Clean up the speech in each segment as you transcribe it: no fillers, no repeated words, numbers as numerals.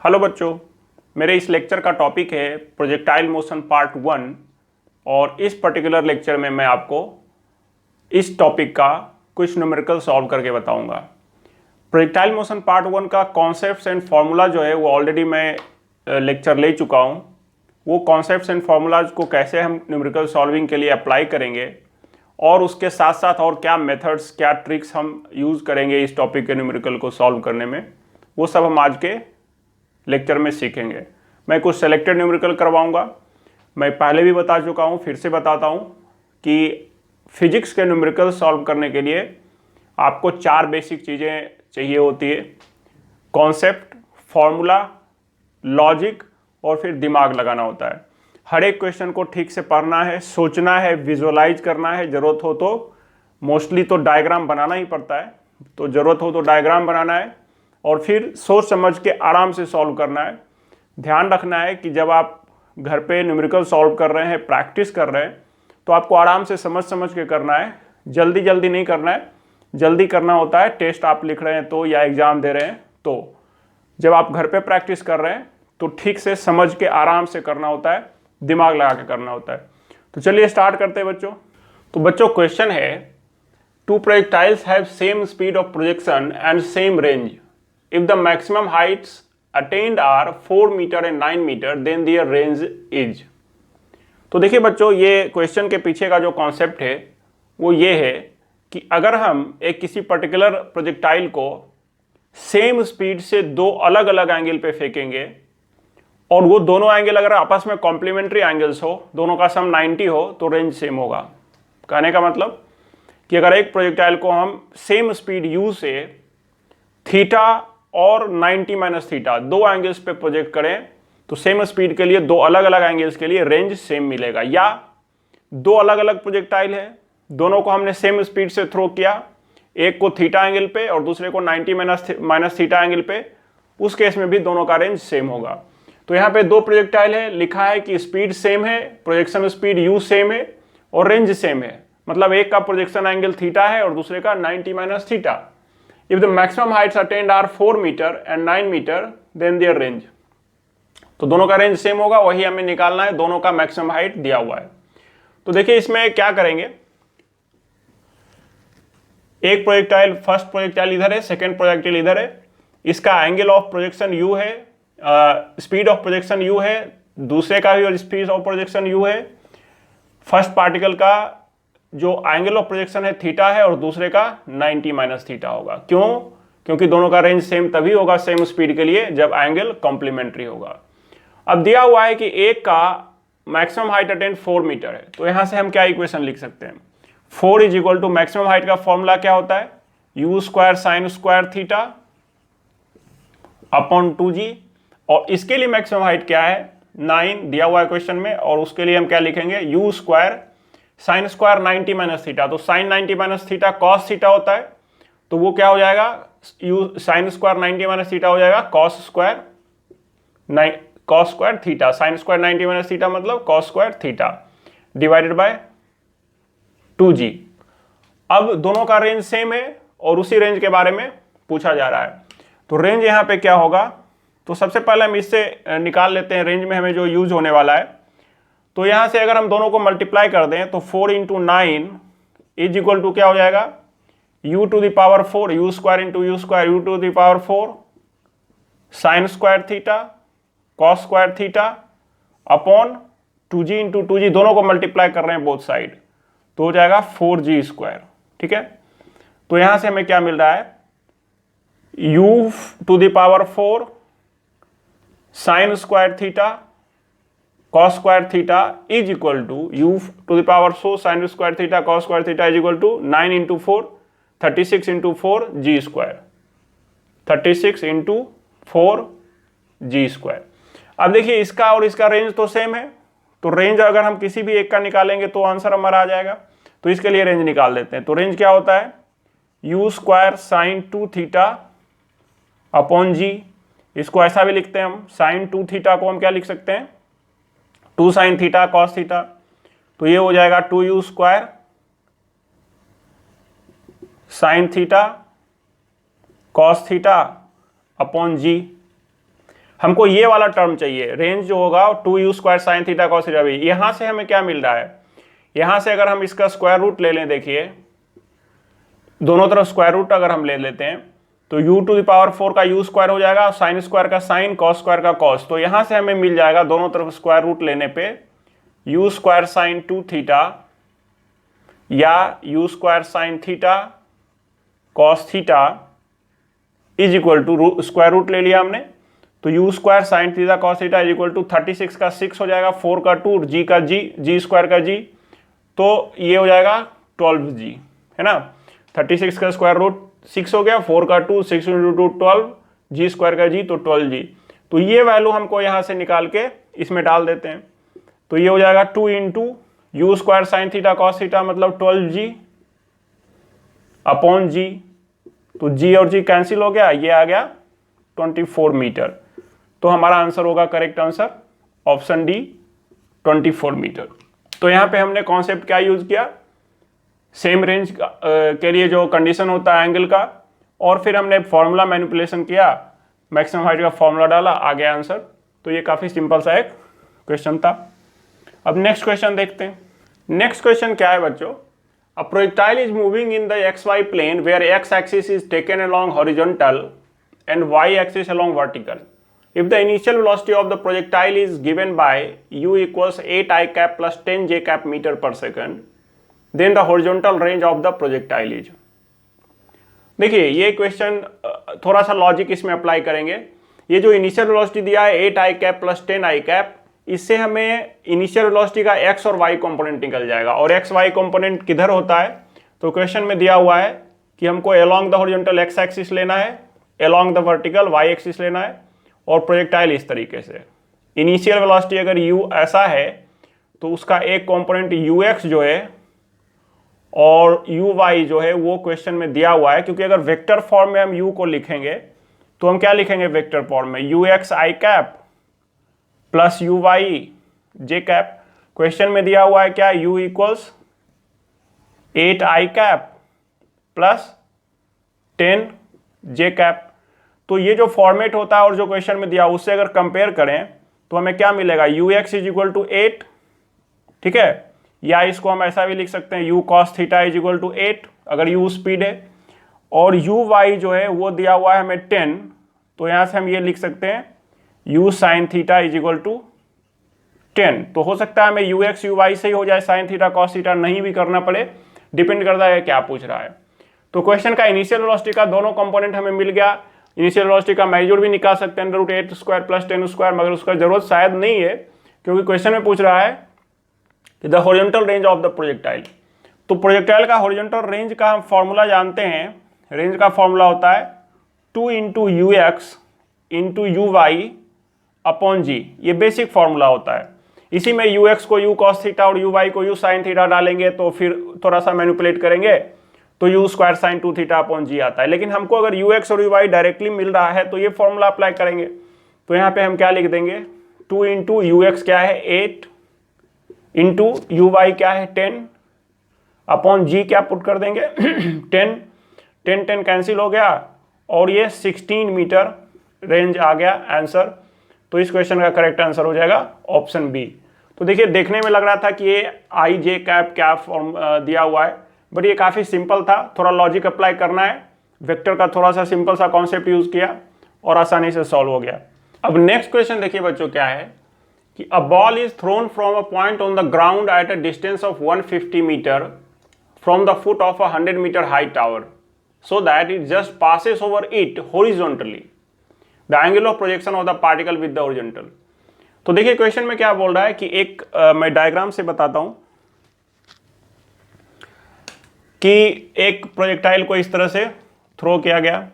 Hello बच्चों, मेरे इस लेक्चर का टॉपिक है प्रोजेक्टाइल मोशन पार्ट 1 और इस पर्टिकुलर लेक्चर में मैं आपको इस टॉपिक का कुछ न्यूमेरिकल सॉल्व करके बताऊंगा। प्रोजेक्टाइल मोशन पार्ट 1 का कॉन्सेप्ट्स एंड फार्मूला जो है वो ऑलरेडी मैं लेक्चर ले चुका हूं। वो कॉन्सेप्ट्स एंड फार्मूलाज को कैसे हम न्यूमेरिकल सॉल्विंग के लिए अप्लाई करेंगे और उसके साथ साथ और क्या मेथड्स, क्या ट्रिक्स हम यूज़ करेंगे इस टॉपिक के न्यूमेरिकल को सॉल्व करने में, वो सब हम आज के लेक्चर में सीखेंगे। मैं कुछ सेलेक्टेड न्यूमेरिकल करवाऊंगा। मैं पहले भी बता चुका हूं, फिर से बताता हूं कि फिजिक्स के न्यूमेरिकल सॉल्व करने के लिए आपको 4 बेसिक चीज़ें चाहिए होती है: कॉन्सेप्ट, फॉर्मूला, लॉजिक और फिर दिमाग लगाना होता है। हर एक क्वेश्चन को ठीक से पढ़ना है, सोचना है, विजुअलाइज करना है। ज़रूरत हो तो मोस्टली तो डायग्राम बनाना ही पड़ता है, तो ज़रूरत हो तो डायग्राम बनाना है और फिर सोच समझ के आराम से सॉल्व करना है। ध्यान रखना है कि जब आप घर पे न्यूमेरिकल सॉल्व कर रहे हैं, प्रैक्टिस कर रहे हैं, तो आपको आराम से समझ समझ के करना है। जल्दी जल्दी नहीं करना है। जल्दी करना होता है टेस्ट आप लिख रहे हैं तो, या एग्ज़ाम दे रहे हैं तो। जब आप घर पे प्रैक्टिस कर रहे हैं तो ठीक से समझ के आराम से करना होता है, दिमाग लगा के करना होता है। तो चलिए स्टार्ट करते हैं बच्चों। तो बच्चों क्वेश्चन है, two projectiles have same speed of projection and same range. If the maximum heights attained are 4 metre and 9 metre, then their range is. तो देखिए बच्चों, ये क्वेश्चन के पीछे का जो कॉन्सेप्ट है वो ये है कि अगर हम एक किसी पर्टिकुलर प्रोजेक्टाइल को सेम स्पीड से दो अलग अलग एंगल पे फेंकेंगे और वो दोनों एंगल अगर आपस में कॉम्प्लीमेंट्री एंगल्स हो, दोनों का सम 90 हो, तो रेंज सेम होगा। कहने का मतलब कि अगर एक प्रोजेक्टाइल को हम सेम स्पीड u से थीटा और 90 माइनस थीटा दो एंगल्स पे प्रोजेक्ट करें तो सेम स्पीड के लिए दो अलग अलग एंगल्स के लिए रेंज सेम मिलेगा। या दो अलग अलग प्रोजेक्टाइल है, दोनों को हमने सेम स्पीड से थ्रो किया, एक को थीटा एंगल पे और दूसरे को 90 माइनस थीटा एंगल पे, उस केस में भी दोनों का रेंज सेम होगा। तो यहाँ पे दो प्रोजेक्टाइल है, लिखा है कि स्पीड सेम है, प्रोजेक्शन स्पीड u सेम है और रेंज सेम है। मतलब एक का प्रोजेक्शन एंगल थीटा है और दूसरे का 90 minus theta. If the maximum heights attained are 4 metre and 9 metre, then their range. तो दोनों का रेंज सेम होगा, वही हमें निकालना है। दोनों का मैक्सिमम हाइट दिया हुआ है। तो देखिए इसमें क्या करेंगे, एक प्रोजेक्टाइल, फर्स्ट प्रोजेक्टाइल इधर है, सेकंड प्रोजेक्टाइल इधर है। इसका एंगल ऑफ प्रोजेक्शन u है, स्पीड ऑफ प्रोजेक्शन u है, दूसरे का भी स्पीड ऑफ प्रोजेक्शन u है। फर्स्ट पार्टिकल का जो एंगल ऑफ प्रोजेक्शन है थीटा है और दूसरे का 90 माइनस थीटा होगा। क्यों? क्योंकि दोनों का रेंज सेम तभी होगा सेम स्पीड के लिए जब एंगल कॉम्प्लीमेंट्री होगा। अब दिया हुआ है कि एक का मैक्सिमम हाइट अटेंड 4 मीटर है, तो यहां से हम क्या इक्वेशन लिख सकते हैं? 4 is equal to maximum height का फॉर्मूला क्या होता है? u square sine square theta upon 2g। और इसके लिए मैक्सिमम हाइट क्या है? 9 दिया हुआ है क्वेश्चन में, और उसके लिए हम क्या लिखेंगे? u square sine square 90 minus theta. तो sine 90 minus theta cos theta होता है, तो वो क्या हो जाएगा? साइन स्क्वायर 90 माइनस थीटा हो जाएगा cos square theta. Sine square 90 minus theta मतलब cos square theta divided by 2g। अब दोनों का रेंज सेम है और उसी रेंज के बारे में पूछा जा रहा है। तो रेंज यहाँ पे क्या होगा? तो सबसे पहले हम इससे निकाल लेते हैं रेंज में हमें जो यूज होने वाला है। तो यहां से अगर हम दोनों को मल्टीप्लाई कर दें तो 4 इंटू 9 इज इक्वल टू क्या हो जाएगा? u to the power 4, u square into u square, u to the power 4 sine square theta cos square theta upon 2g into 2g, दोनों को मल्टीप्लाई कर रहे हैं बोथ साइड, तो हो जाएगा 4g स्क्वायर। ठीक है, तो यहां से हमें क्या मिल रहा है? u to the power 4 sine square theta cos square theta is equal to u to the power 4 sine square theta cos square theta is equal to 9 into 4 36 into 4 g square, 36 into 4 g square. अब देखिए इसका और इसका range तो same है, तो range अगर हम किसी भी एक का निकालेंगे तो आंसर हमारा आ जाएगा। तो इसके लिए रेंज निकाल देते हैं। तो रेंज क्या होता है? u square sign 2 theta upon g। इसको ऐसा भी लिखते हैं हम, साइन 2 थीटा को हम क्या लिख सकते हैं? 2 साइन थीटा कॉस थीटा, तो ये हो जाएगा 2u square sine theta cos theta upon g. हमको ये वाला टर्म चाहिए, रेंज जो होगा 2u² sin theta cos theta भी। यहाँ से हमें क्या मिल रहा है, यहाँ से अगर हम इसका स्क्वायर रूट ले लें, देखिए दोनों तरफ स्क्वायर रूट अगर हम ले लेते हैं तो u⁴ का u² हो जाएगा, sin स्क्वायर का sin, cos स्क्वायर का cos। तो यहाँ से हमें मिल जाएगा दोनों तरफ स्क्वायर रूट लेने पे u² sin 2 थीटा या u² sin theta cos theta is equal to square root ले लिया हमने, तो u² sin theta cos theta is equal to 36 का 6 हो जाएगा, 4 का 2, g का g² का g, तो ये हो जाएगा 12g, है ना। 36 का स्क्वायर रूट 6 हो गया, 4 का 2, 6 × 2 12, g² का g, तो 12g। तो ये वैल्यू हमको यहाँ से निकाल के इसमें डाल देते हैं, तो ये हो जाएगा 2 × u² sin theta cos theta मतलब 12g अपॉन g, तो g और g कैंसिल हो गया, ये आ गया 24 मीटर। तो हमारा आंसर होगा, correct answer option D 24 metre. तो यहाँ पे हमने कॉन्सेप्ट क्या यूज किया, सेम रेंज के लिए जो कंडीशन होता है एंगल का, और फिर हमने फॉर्मूला मैनिपुलेशन किया, मैक्सिमम हाइट का फॉर्मूला डाला, आ गया आंसर। तो ये काफ़ी सिंपल सा एक क्वेश्चन था। अब नेक्स्ट क्वेश्चन देखते हैं। नेक्स्ट क्वेश्चन क्या है बच्चों, a projectile is moving in the XY plane where x axis is taken along horizontal and y axis along vertical. If the initial velocity of the projectile is given by u equals 8 I cap plus 10 j cap meter per second, then the horizontal range of the projectile is। देखिए ये question थोड़ा सा logic इसमें apply करेंगे। ये जो initial velocity दिया है 8 I cap plus 10 I cap, इससे हमें इनिशियल वेलोसिटी का x और y कंपोनेंट निकल जाएगा। और x y कंपोनेंट किधर होता है, तो क्वेश्चन में दिया हुआ है कि हमको along the horizontal x axis लेना है, along the vertical y axis लेना है, और प्रोजेक्टाइल इस तरीके से। इनिशियल वेलोसिटी अगर u ऐसा है तो उसका एक कंपोनेंट ux जो है और uy जो है वो क्वेश्चन में दिया हुआ है, क्योंकि अगर वेक्टर फॉर्म में हम u को लिखेंगे तो हम क्या लिखेंगे वेक्टर फॉर्म में, ux I cap plus uy j cap. Question में दिया हुआ है क्या, u equals 8 I cap plus 10 j cap. तो ये जो फॉर्मेट होता है और जो क्वेश्चन में दिया उससे अगर कंपेयर करें तो हमें क्या मिलेगा, ux इज इक्वल टू 8, ठीक है, या इसको हम ऐसा भी लिख सकते हैं u cos theta is equal to 8 अगर u स्पीड है, और uy जो है वो दिया हुआ है हमें 10, तो यहाँ से हम ये लिख सकते हैं u sin theta is equal to 10। तो हो सकता है हमें ux uy से ही हो जाए, sin थीटा cos थीटा नहीं भी करना पड़े, डिपेंड करता है क्या पूछ रहा है। तो क्वेश्चन का इनिशियल वेलोसिटी का दोनों कंपोनेंट हमें मिल गया। इनिशियल वेलोसिटी का मैग्नीट्यूड भी निकाल सकते हैं √8² प्लस 10², मगर उसका जरूरत शायद नहीं है, क्योंकि क्वेश्चन में पूछ रहा है कि the horizontal range of the projectile. तो प्रोजेक्टाइल का हॉरिजॉन्टल रेंज का हम फॉर्मूला जानते हैं, रेंज का फॉर्मूला होता है 2 × ux × uy अपॉन g, ये बेसिक फॉर्मूला होता है। इसी में ux को u cos थीटा और uy को u sin थीटा डालेंगे, तो फिर थोड़ा सा मैनिपुलेट करेंगे तो u² sin 2 theta upon g आता है। लेकिन हमको अगर ux और uy डायरेक्टली मिल रहा है तो ये फॉर्मूला अप्लाई करेंगे। तो यहाँ पे हम क्या लिख देंगे, 2 × ux क्या है 8 इंटू uy क्या है 10 अपॉन g क्या पुट कर देंगे 10 कैंसिल हो गया, और ये 16 मीटर रेंज आ गया आंसर। तो इस क्वेश्चन का करेक्ट आंसर हो जाएगा ऑप्शन बी। तो देखिए देखने में लग रहा था कि ये आई जे कैप क्या फॉर्म दिया हुआ है, बट ये काफ़ी सिंपल था। थोड़ा लॉजिक अप्लाई करना है, वेक्टर का थोड़ा सा सिंपल सा कॉन्सेप्ट यूज़ किया और आसानी से सॉल्व हो गया। अब नेक्स्ट क्वेश्चन देखिए बच्चों क्या है कि a ball is thrown from a point on the ground at a distance of 150 metre from the foot of a 100 metre high tower so that it just passes over it horizontally. The angle of projection of the particle with the horizontal. तो देखिए question में क्या बोल रहा है कि एक मैं डायग्राम से बताता हूं कि एक प्रोजेक्टाइल को इस तरह से थ्रो किया गया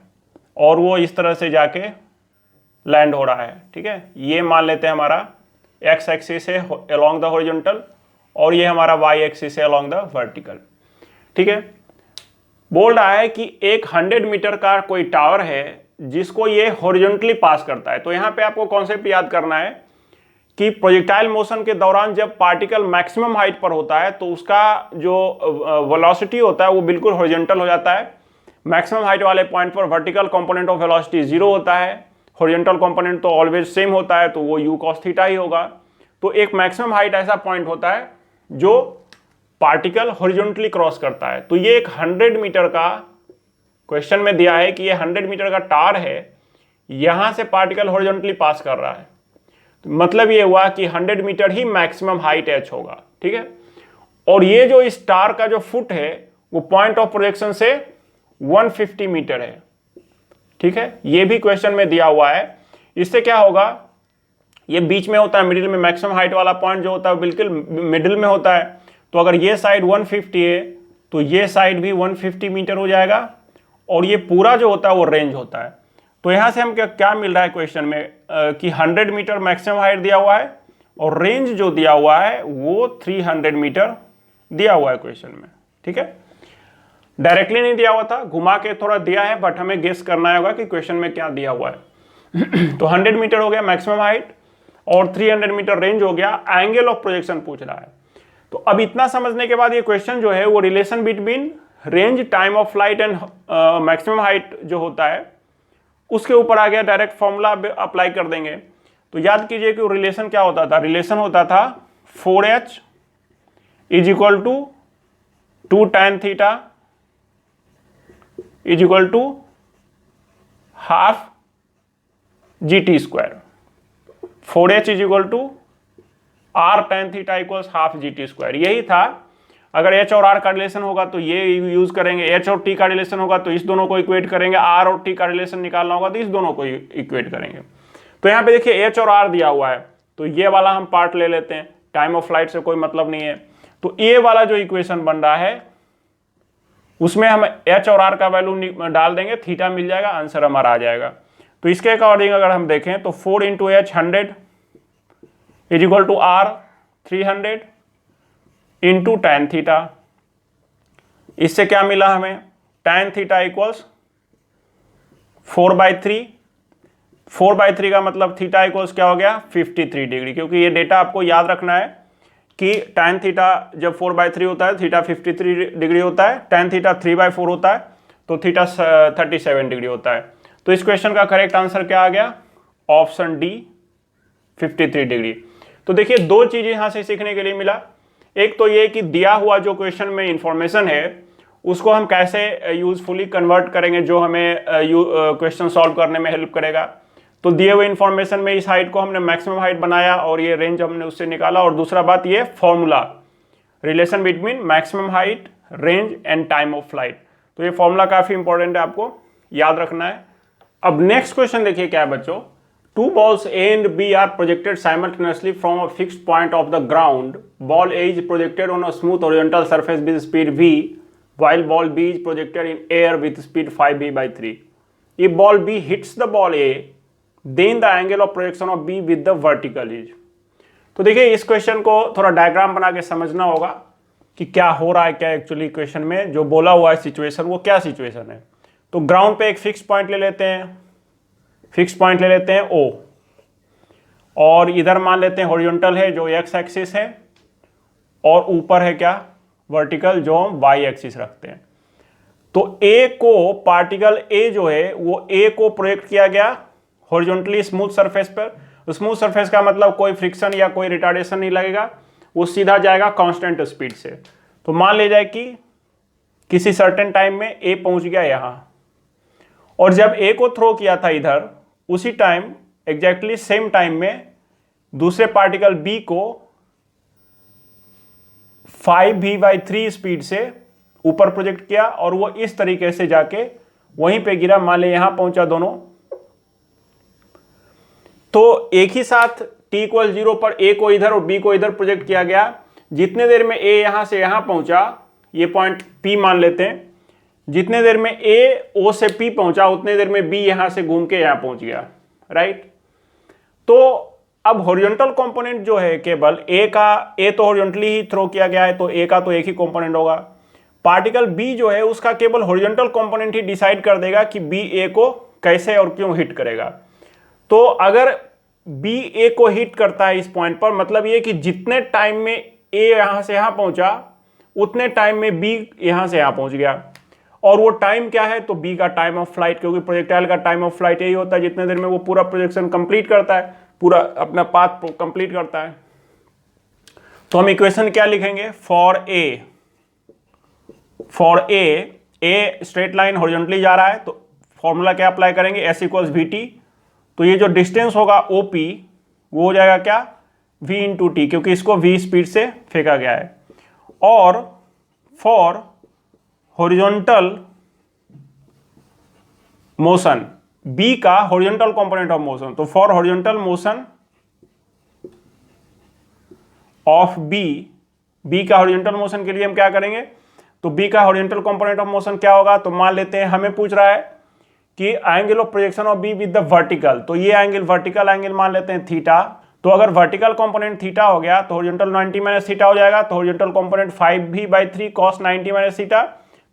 और वो इस तरह से जाके लैंड हो रहा है, ठीक है। ये मान लेते हैं हमारा x एक्सिस है along the horizontal और ये हमारा y एक्सिस है along the vertical, ठीक है। बोल रहा है कि एक 100 मीटर का कोई टावर है जिसको ये हॉरिजॉन्टली पास करता है। तो यहाँ पे आपको कॉन्सेप्ट याद करना है कि प्रोजेक्टाइल मोशन के दौरान जब पार्टिकल मैक्सिमम हाइट पर होता है तो उसका जो वेलोसिटी होता है वो बिल्कुल हॉरिजॉन्टल हो जाता है। मैक्सिमम हाइट वाले पॉइंट पर वर्टिकल कंपोनेंट ऑफ वेलोसिटी 0 होता है, हॉरिजॉन्टल कंपोनेंट तो ऑलवेज सेम होता है, तो वो u cos थीटा ही होगा। तो एक मैक्सिमम हाइट ऐसा पॉइंट होता है जो पार्टिकल हॉरिजॉन्टली क्रॉस करता है। तो ये एक 100 मीटर का क्वेश्चन में दिया है कि ये 100 मीटर का टार है, यहां से पार्टिकल हॉरिजॉन्टली पास कर रहा है, तो मतलब ये हुआ कि 100 मीटर ही मैक्सिमम हाइट h होगा, ठीक है। और ये जो इस टार का जो फुट है वो पॉइंट ऑफ प्रोजेक्शन से 150 मीटर है, ठीक है। ये भी क्वेश्चन में दिया हुआ है। इससे क्या होगा, ये बीच में होता है, मिडिल में मैक्सिमम हाइट वाला पॉइंट जो होता है बिल्कुल मिडिल में होता है। तो अगर ये साइड 150 है तो ये साइड भी 150 मीटर हो जाएगा, और ये पूरा जो होता है वो रेंज होता है। तो यहां से हम क्या मिल रहा है क्वेश्चन में कि 100 मीटर मैक्सिमम हाइट दिया हुआ है और रेंज जो दिया हुआ है वो 300 मीटर दिया हुआ है क्वेश्चन में, ठीक है। डायरेक्टली नहीं दिया हुआ था, घुमा के थोड़ा दिया है, बट हमें गेस करना होगा कि क्वेश्चन में क्या दिया हुआ है। तो 100 मीटर हो गया मैक्सिमम हाइट और 300 मीटर रेंज हो गया, एंगल ऑफ प्रोजेक्शन पूछ रहा है। तो अब इतना समझने के बाद ये क्वेश्चन जो है वो relation between range, time of flight and maximum height जो होता है उसके ऊपर आ गया, डायरेक्ट फॉर्मूला अप्लाई कर देंगे। तो याद कीजिए कि रिलेशन क्या होता था, रिलेशन होता था 4h is equal to 2 tan theta is equal to half GT square. 4h is equal to r tan theta equals half GT square, यही था। अगर h और r का रिलेशन होगा तो ये यूज करेंगे, h और t का रिलेशन होगा तो इस दोनों को इक्वेट करेंगे, r और t का रिलेशन निकालना होगा तो इस दोनों को इक्वेट करेंगे। तो यहाँ पे देखिए h और r दिया हुआ है, तो ये वाला हम पार्ट ले लेते हैं, टाइम ऑफ फ्लाइट से कोई मतलब नहीं है। तो ये वाला जो इक्वेशन बन रहा है उसमें हम h और r का वैल्यू डाल देंगे, थीटा मिल जाएगा, आंसर हमारा आ जाएगा। तो इसके अकॉर्डिंग अगर हम देखें तो 4 into h 100 is equal to r 300 into tan theta. इससे क्या मिला हमें, tan थीटा इक्वल्स 4/3। 4/3 का मतलब थीटा इक्वल्स क्या हो गया, 53 डिग्री। क्योंकि ये डेटा आपको याद रखना है कि tan थीटा जब 4/3 होता है, थीटा 53 डिग्री होता है, tan थीटा 3/4 होता है तो थीटा 37 डिग्री होता है। तो इस क्वेश्चन का करेक्ट आंसर क्या आ गया, ऑप्शन डी 53 डिग्री। तो देखिए दो चीजें यहां से सीखने के लिए मिला। एक तो ये कि दिया हुआ जो क्वेश्चन में इंफॉर्मेशन है उसको हम कैसे यूजफुली कन्वर्ट करेंगे जो हमें क्वेश्चन सॉल्व करने में हेल्प करेगा। तो दिए हुए इंफॉर्मेशन में इस हाइट को हमने मैक्सिमम हाइट बनाया और ये रेंज हमने उससे निकाला। और दूसरा बात ये formula, relation between maximum height, range and time of flight. तो ये फॉर्मूला काफी इंपॉर्टेंट है, आपको याद रखना है। अब नेक्स्ट क्वेश्चन देखिए क्या है बच्चों, two balls A and B are projected simultaneously from a fixed point of the ground. Ball A is projected on a smooth horizontal surface with speed v, while ball B is projected in air with speed 5v/3. If ball B hits the ball A, then the angle of projection of B with the vertical is. तो देखिए इस question को थोड़ा diagram बना के समझना होगा कि क्या हो रहा है, क्या एक्चुअली क्वेश्चन में जो बोला हुआ है सिचुएशन वो क्या सिचुएशन है। तो ग्राउंड पे एक फिक्स पॉइंट ले लेते हैं, फिक्स पॉइंट ले लेते हैं O, और इधर मान लेते हैं हॉरिजॉन्टल है जो x एक्सिस है और ऊपर है क्या, वर्टिकल जो हम y एक्सिस रखते हैं। तो A को, पार्टिकल A जो है वो A को प्रोजेक्ट किया गया हॉरिजॉन्टली स्मूथ सरफेस पर। स्मूथ सरफेस का मतलब कोई फ्रिक्शन या कोई रिटार्डेशन नहीं लगेगा, वो सीधा जाएगा कांस्टेंट स्पीड से। तो मान ले जाए कि किसी सर्टेन टाइम में A पहुंच गया यहां, और जब A को थ्रो किया था इधर, उसी टाइम एग्जैक्टली सेम टाइम में दूसरे पार्टिकल B को 5v/3 स्पीड से ऊपर प्रोजेक्ट किया और वो इस तरीके से जाके वहीं पे गिरा। मान ले यहां पहुंचा दोनों, तो एक ही साथ t = 0 पर A को इधर और B को इधर प्रोजेक्ट किया गया। जितने देर में A यहां से यहां पहुंचा, ये पॉइंट P मान लेते हैं, जितने देर में A O से P पहुंचा उतने देर में B यहां से घूम के यहां पहुंच गया, राइट। तो अब हॉरिजॉन्टल कंपोनेंट जो है केवल A तो हॉरिजॉन्टली ही थ्रो किया गया है तो A का तो एक ही कंपोनेंट होगा। पार्टिकल B जो है उसका केवल हॉरिजॉन्टल कंपोनेंट ही डिसाइड कर देगा कि B A को कैसे और क्यों हिट करेगा। तो अगर B A को हिट करता है इस पॉइंट पर, मतलब ये कि जितने टाइम में A यहां से यहां पहुंचा उतने टाइम में B यहां से यहां पहुंच गया। और वो टाइम क्या है, तो बी का टाइम ऑफ फ्लाइट, क्योंकि प्रोजेक्टाइल का टाइम ऑफ फ्लाइट यही होता है जितने देर में वो पूरा प्रोजेक्शन कंप्लीट करता है, पूरा अपना पाथ कंप्लीट करता है। तो हम इक्वेशन क्या लिखेंगे, for a straight line horizontally जा रहा है, तो फॉर्मूला क्या अप्लाई करेंगे, एस इक्वल्स वी टी। तो ये जो डिस्टेंस होगा ओपी वो हो जाएगा क्या, v इंटू टी, क्योंकि इसको v स्पीड से फेंका गया है। और फॉर हॉरिजॉन्टल मोशन, b का हॉरिजॉन्टल कंपोनेंट ऑफ मोशन, तो for horizontal motion of b का हॉरिजॉन्टल मोशन के लिए हम क्या करेंगे, तो b का हॉरिजॉन्टल कंपोनेंट ऑफ मोशन क्या होगा, तो मान लेते हैं हमें पूछ रहा है कि angle of projection of b with the vertical, तो ये एंगल वर्टिकल एंगल मान लेते हैं थीटा। तो अगर वर्टिकल कंपोनेंट थीटा हो गया तो हॉरिजॉन्टल 90 माइनस थीटा हो जाएगा, तो horizontal component 5v/3 cos 90 minus theta,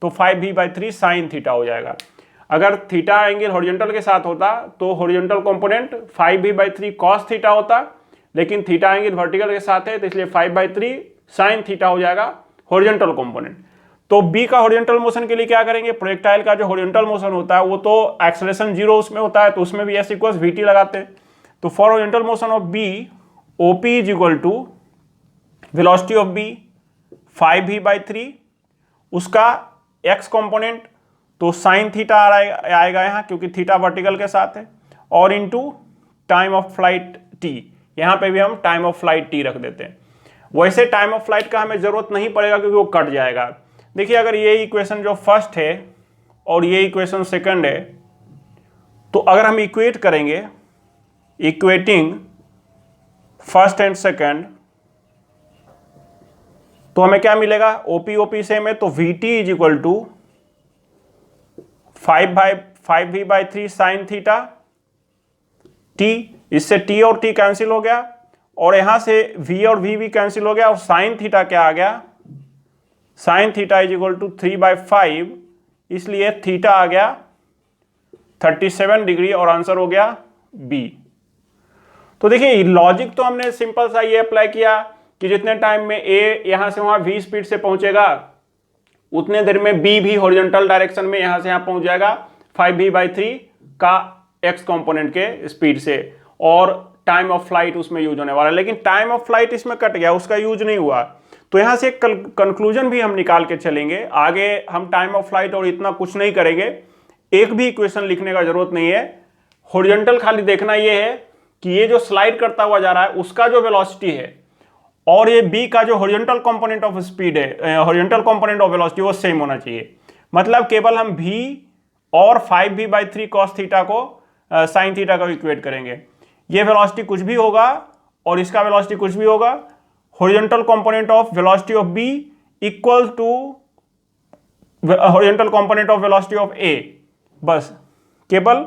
तो 5v/3 sin थीटा हो जाएगा। अगर थीटा एंगल हॉरिजॉन्टल के साथ होता तो horizontal component 5v/3 cos theta होता, लेकिन थीटा एंगल वर्टिकल के साथ है तो इसलिए 5/3 sin थीटा हो जाएगा हॉरिजॉन्टल कंपोनेंट। तो बी का हॉरिजॉन्टल मोशन के लिए क्या करेंगे, प्रोजेक्टाइल का जो हॉरिजॉन्टल मोशन होता है वो तो एक्सेलरेशन 0 उसमें होता है, तो उसमें भी एस इक्वल्स वीटी लगाते हैं। तो for horizontal motion of B OP is equal to velocity of B 5v/3, उसका एक्स कंपोनेंट तो साइन थीटा आएगा यहाँ क्योंकि थीटा वर्टिकल के साथ है, और into time of flight T, यहाँ पे भी हम टाइम ऑफ फ्लाइट टी रख देते हैं। वैसे टाइम ऑफ फ्लाइट का हमें जरूरत नहीं पड़ेगा क्योंकि वो कट जाएगा। देखिए अगर ये इक्वेशन जो फर्स्ट है और ये इक्वेशन सेकंड है, तो अगर हम इक्वेट करेंगे, इक्वेटिंग फर्स्ट एंड सेकंड, तो हमें क्या मिलेगा, ओपी ओपी सेम है, तो V T is equal to 5v/3 sine theta T, इससे टी और टी कैंसिल हो गया और यहां से v और v भी कैंसिल हो गया, और साइन थीटा क्या आ गया, sine theta is equal to 3/5, इसलिए थीटा आ गया 37 डिग्री और आंसर हो गया बी। तो देखिए लॉजिक तो हमने सिंपल सा ये अप्लाई किया कि जितने टाइम में ए यहां से वहां v स्पीड से पहुंचेगा उतने देर में बी भी हॉरिजॉन्टल डायरेक्शन में यहां से यहां पहुंच जाएगा 5v/3 का एक्स कंपोनेंट के स्पीड से, और टाइम ऑफ फ्लाइट उसमें यूज होने वाला है। लेकिन टाइम ऑफ फ्लाइट इसमें कट गया, उसका यूज नहीं हुआ। तो यहां से एक कंक्लूजन भी हम निकाल के चलेंगे। आगे हम टाइम ऑफ फ्लाइट और इतना कुछ नहीं करेंगे, एक भी इक्वेशन लिखने का जरूरत नहीं है, हॉरिजॉन्टल खाली देखना यह है कि ये जो स्लाइड करता हुआ जा रहा है उसका जो वेलोसिटी है और ये बी का जो हॉरिजॉन्टल कंपोनेंट ऑफ स्पीड है, हॉरिजॉन्टल कंपोनेंट ऑफ वेलोसिटी, वो सेम होना चाहिए। मतलब केवल हम v और 5v/3 cos थीटा को साइन थीटा को इक्वेट करेंगे। ये वेलोसिटी कुछ भी होगा और इसका वेलोसिटी कुछ भी होगा, horizontal component of velocity of b equal to horizontal component of velocity of a। बस केवल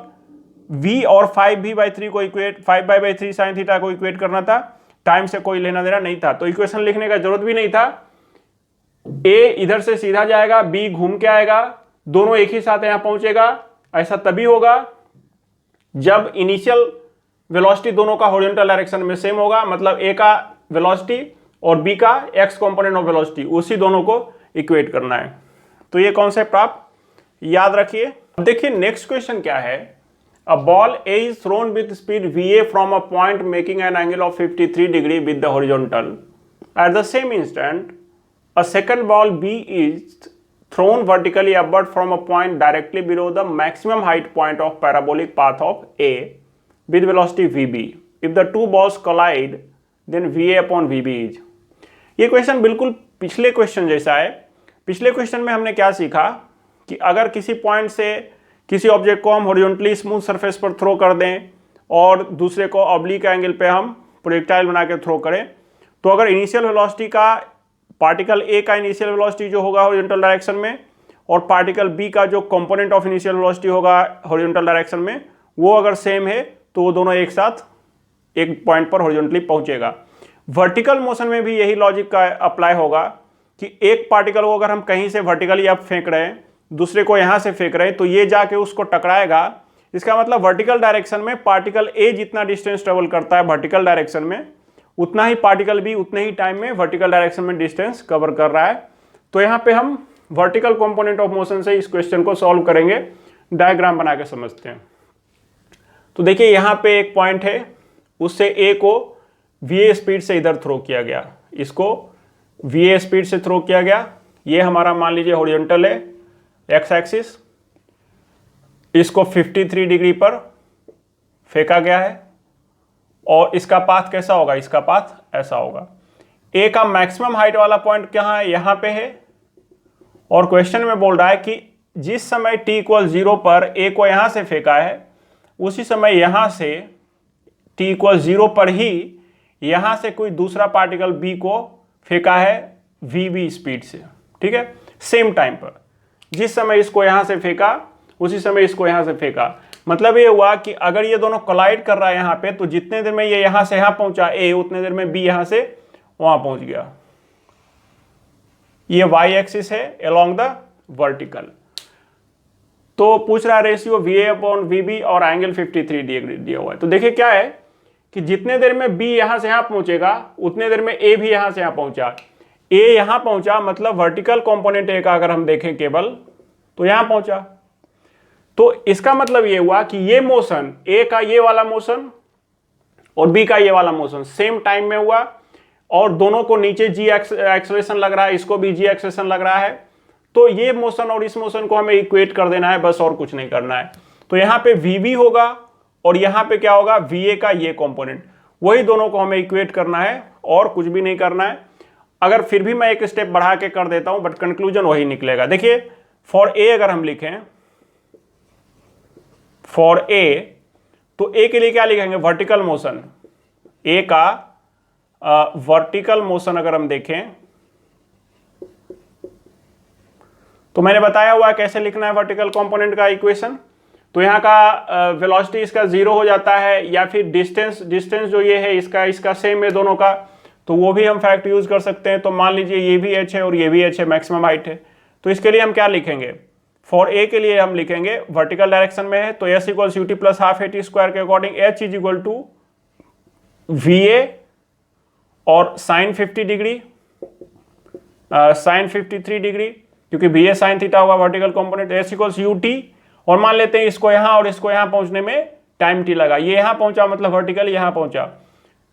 v और 5v/3 को इक्वेट, 5v/3 साइन थीटा को इक्वेट करना था, टाइम से कोई लेना देना नहीं था, तो इक्वेशन लिखने का जरूरत भी नहीं था। a इधर से सीधा जाएगा, b घूम के आएगा, दोनों एक ही साथ यहां पहुंचेगा। ऐसा तभी होगा जब इनिशियल वेलोसिटी दोनों का हॉरिजॉन्टल डायरेक्शन में सेम होगा, मतलब a का वेलोसिटी और b का x कंपोनेंट ऑफ वेलोसिटी, उसी दोनों को इक्वेट करना है। तो ये कॉन्सेप्ट आप याद रखिए। अब देखिए नेक्स्ट क्वेश्चन क्या है, A ball A is thrown with speed VA from a point making an angle of 53 degree with the horizontal. At the same instant, a second ball B is thrown vertically upward from a point directly below the maximum height point of parabolic path of A with velocity VB. If the two balls collide, then VA upon VB is. ये question बिल्कुल पिछले question जैसा है। पिछले question में हमने क्या सीखा कि अगर किसी पॉइंट से किसी ऑब्जेक्ट को हम हॉरिजॉन्टली स्मूथ सरफेस पर थ्रो कर दें और दूसरे को ऑब्लिक एंगल पे हम प्रोजेक्टाइल बना के थ्रो करें, तो अगर इनिशियल वेलोसिटी का पार्टिकल ए का इनिशियल वेलोसिटी जो होगा हॉरिजॉन्टल डायरेक्शन में और पार्टिकल बी का जो कंपोनेंट ऑफ इनिशियल वेलोसिटी होगा हॉरिजॉन्टल डायरेक्शन में, वो अगर सेम है तो वो दोनों एक साथ एक पॉइंट पर हॉरिजॉन्टली पहुंचेगा। वर्टिकल मोशन में भी यही लॉजिक का अप्लाई होगा कि एक पार्टिकल को अगर हम कहीं से वर्टिकली अप फेंक रहे हैं, दूसरे को यहां से फेंक रहे हैं, तो ये जाके उसको टकराएगा। इसका मतलब वर्टिकल डायरेक्शन में पार्टिकल ए जितना डिस्टेंस ट्रेवल करता है वर्टिकल डायरेक्शन में, उतना ही पार्टिकल बी उतने ही टाइम में वर्टिकल डायरेक्शन में डिस्टेंस कवर कर रहा है। तो यहां पे हम वर्टिकल कंपोनेंट ऑफ मोशन से इस क्वेश्चन को सॉल्व करेंगे, डायग्राम बना के समझते हैं। तो देखिए यहाँ पे एक पॉइंट है, उससे ए को वी स्पीड से इधर थ्रो किया गया, इसको वी स्पीड से थ्रो किया गया। ये हमारा मान लीजिए हॉरिजॉन्टल है एक्स एक्सिस, इसको 53 डिग्री पर फेंका गया है और इसका पाथ कैसा होगा, इसका पाथ ऐसा होगा। ए का मैक्सिमम हाइट वाला पॉइंट कहाँ है, यहाँ पे है। और क्वेश्चन में बोल रहा है कि जिस समय t = 0 पर ए को यहां से फेंका है, उसी समय यहां से t = 0 पर ही यहां से कोई दूसरा पार्टिकल b को फेंका है vb स्पीड से, ठीक है, सेम टाइम पर। जिस समय इसको यहां से फेंका उसी समय इसको यहां से फेंका। मतलब ये हुआ कि अगर ये दोनों कोलाइड कर रहा है यहाँ पे, तो जितने देर में ये यहां से यहां पहुंचा ए, उतने देर में बी यहां से वहां पहुंच गया। ये y एक्सिस है अलोंग द वर्टिकल। तो पूछ रहा है रेशियो VA/VB और एंगल 53 डिग्री दिया हुआ है। तो देखिए क्या है कि जितने देर में B यहां से यहां पहुंचेगा उतने देर में A भी यहां से यहां पहुंचा। A यहां पहुंचा मतलब वर्टिकल कंपोनेंट A का अगर हम देखें केवल, तो यहां पहुंचा। तो इसका मतलब ये हुआ कि ये मोशन A का ये वाला मोशन और B का ये वाला मोशन सेम टाइम में हुआ और दोनों को नीचे g एक्सेलरेशन लग रहा है, इसको भी g एक्सेलरेशन लग रहा है। तो ये मोशन और इस मोशन को हमें इक्वेट कर देना है, बस और कुछ नहीं करना है। तो यहाँ पे vb होगा और यहाँ पे क्या होगा, va का ये कंपोनेंट, वही दोनों को हमें इक्वेट करना है और कुछ भी नहीं करना है। अगर फिर भी मैं एक स्टेप बढ़ा के कर देता हूं, बट कंक्लूजन वही निकलेगा। देखिए फॉर ए अगर हम लिखें, फॉर ए, तो ए के लिए क्या लिखेंगे, वर्टिकल मोशन। ए का वर्टिकल मोशन अगर हम देखें तो मैंने बताया हुआ है कैसे लिखना है वर्टिकल कंपोनेंट का इक्वेशन। तो यहाँ का वेलोसिटी इसका 0 हो जाता है, या फिर डिस्टेंस जो ये है इसका सेम है दोनों का, तो वो भी हम फैक्ट यूज कर सकते हैं। तो मान लीजिए ये भी h है और ये भी h है, मैक्सिमम हाइट है। तो इसके लिए हम क्या लिखेंगे, फॉर ए के लिए हम लिखेंगे वर्टिकल डायरेक्शन में है तो s = ut + ½ at² के अकॉर्डिंग h = va और साइन 50 डिग्री, साइन 53 डिग्री, क्योंकि va साइन थीटा होगा वर्टिकल कंपोनेंट। s = ut और मान लेते हैं इसको यहां और इसको यहां पहुंचने में टाइम t लगा। ये यहां पहुंचा मतलब वर्टिकल यहां पहुंचा,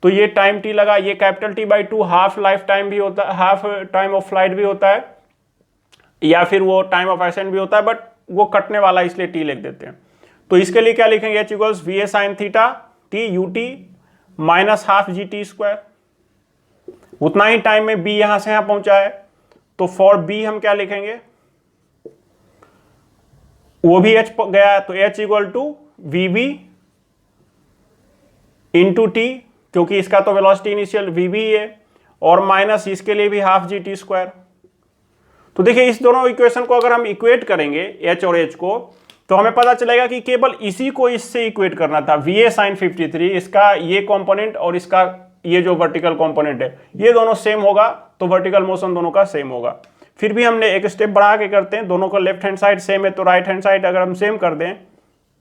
तो ये टाइम t लगा। ये capital T/2 half life time भी होता है, हाफ टाइम ऑफ फ्लाइट भी होता है, या फिर वो टाइम ऑफ एसेंट भी होता है, बट वो कटने वाला इसलिए t लिख देते हैं। तो इसके लिए क्या लिखेंगे, h = va sin theta t ut -½ gt²। उतना ही टाइम में b यहां से यहां पहुंचा है, तो फॉर b हम क्या लिखेंगे, वो भी h गया, तो h = vb इंटू t, क्योंकि इसका तो वेलोसिटी इनिशियल vb है, और माइनस इसके लिए भी ½ gt²। तो देखिए इस दोनों इक्वेशन को अगर हम इक्वेट करेंगे h और h को, तो हमें पता चलेगा कि केवल इसी को इससे इक्वेट करना था, va sin 53, इसका ये कंपोनेंट और इसका ये जो वर्टिकल कंपोनेंट है ये दोनों सेम होगा, तो वर्टिकल मोशन दोनों का सेम होगा। फिर भी हमने एक स्टेप बढ़ा के करते हैं, दोनों का लेफ्ट हैंड साइड सेम है तो राइट हैंड साइड अगर हम सेम कर दें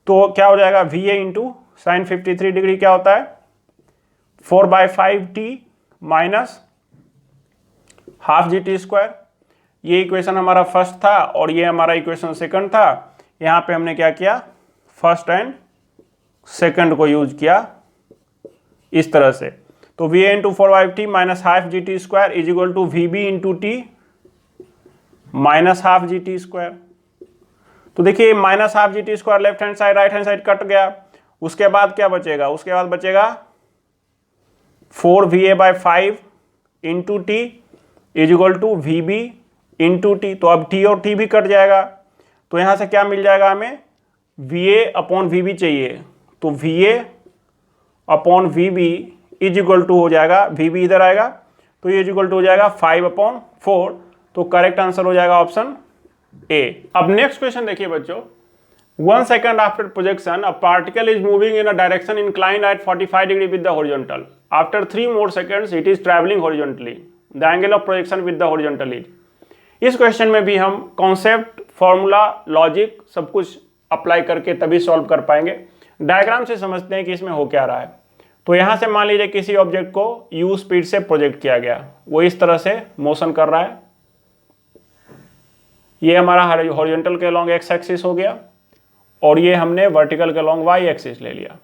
तो क्या हो जाएगा, va इंटू साइन 53 डिग्री क्या होता है 4/5t माइनस ½ gt²। ये इक्वेशन हमारा फर्स्ट था और ये हमारा इक्वेशन सेकंड था। यहाँ पे हमने क्या किया, फर्स्ट एंड सेकंड को यूज किया इस तरह से। तो va into 4/5t minus ½ gt² is equal to vb into t minus ½ gt²। तो देखिए minus ½ gt² left hand side right hand side cut गया। उसके बाद क्या बचेगा, उसके बाद बचेगा 4va/5 into t is equal to vb into t। तो अब t और t भी कट जाएगा, तो यहां से क्या मिल जाएगा हमें, va/vb चाहिए, तो va/vb इज इक्वल टू हो जाएगा, vb इधर आएगा तो ये इज इक्वल टू हो जाएगा 5/4। तो करेक्ट आंसर हो जाएगा ऑप्शन ए। अब नेक्स्ट क्वेश्चन देखिए बच्चों, 1 second after projection a particle is moving in a direction inclined at 45 degree with the horizontal. After 3 more seconds it is traveling horizontally. The angle of projection with the horizontal is. इस question में भी हम concept, formula, logic सब कुछ apply करके तभी solve कर पाएंगे। डायग्राम से समझते हैं कि इसमें हो क्या रहा है। तो यहां से मान लीजिए किसी ऑब्जेक्ट को u स्पीड से प्रोजेक्ट किया गया, वो इस तरह से मोशन कर रहा है। ये हमारा हॉरिजॉन्टल के अलॉन्ग एक्स एक्सिस हो गया और ये हमने वर्टिकल के अलॉन्ग वाई एक्सिस ले लिया।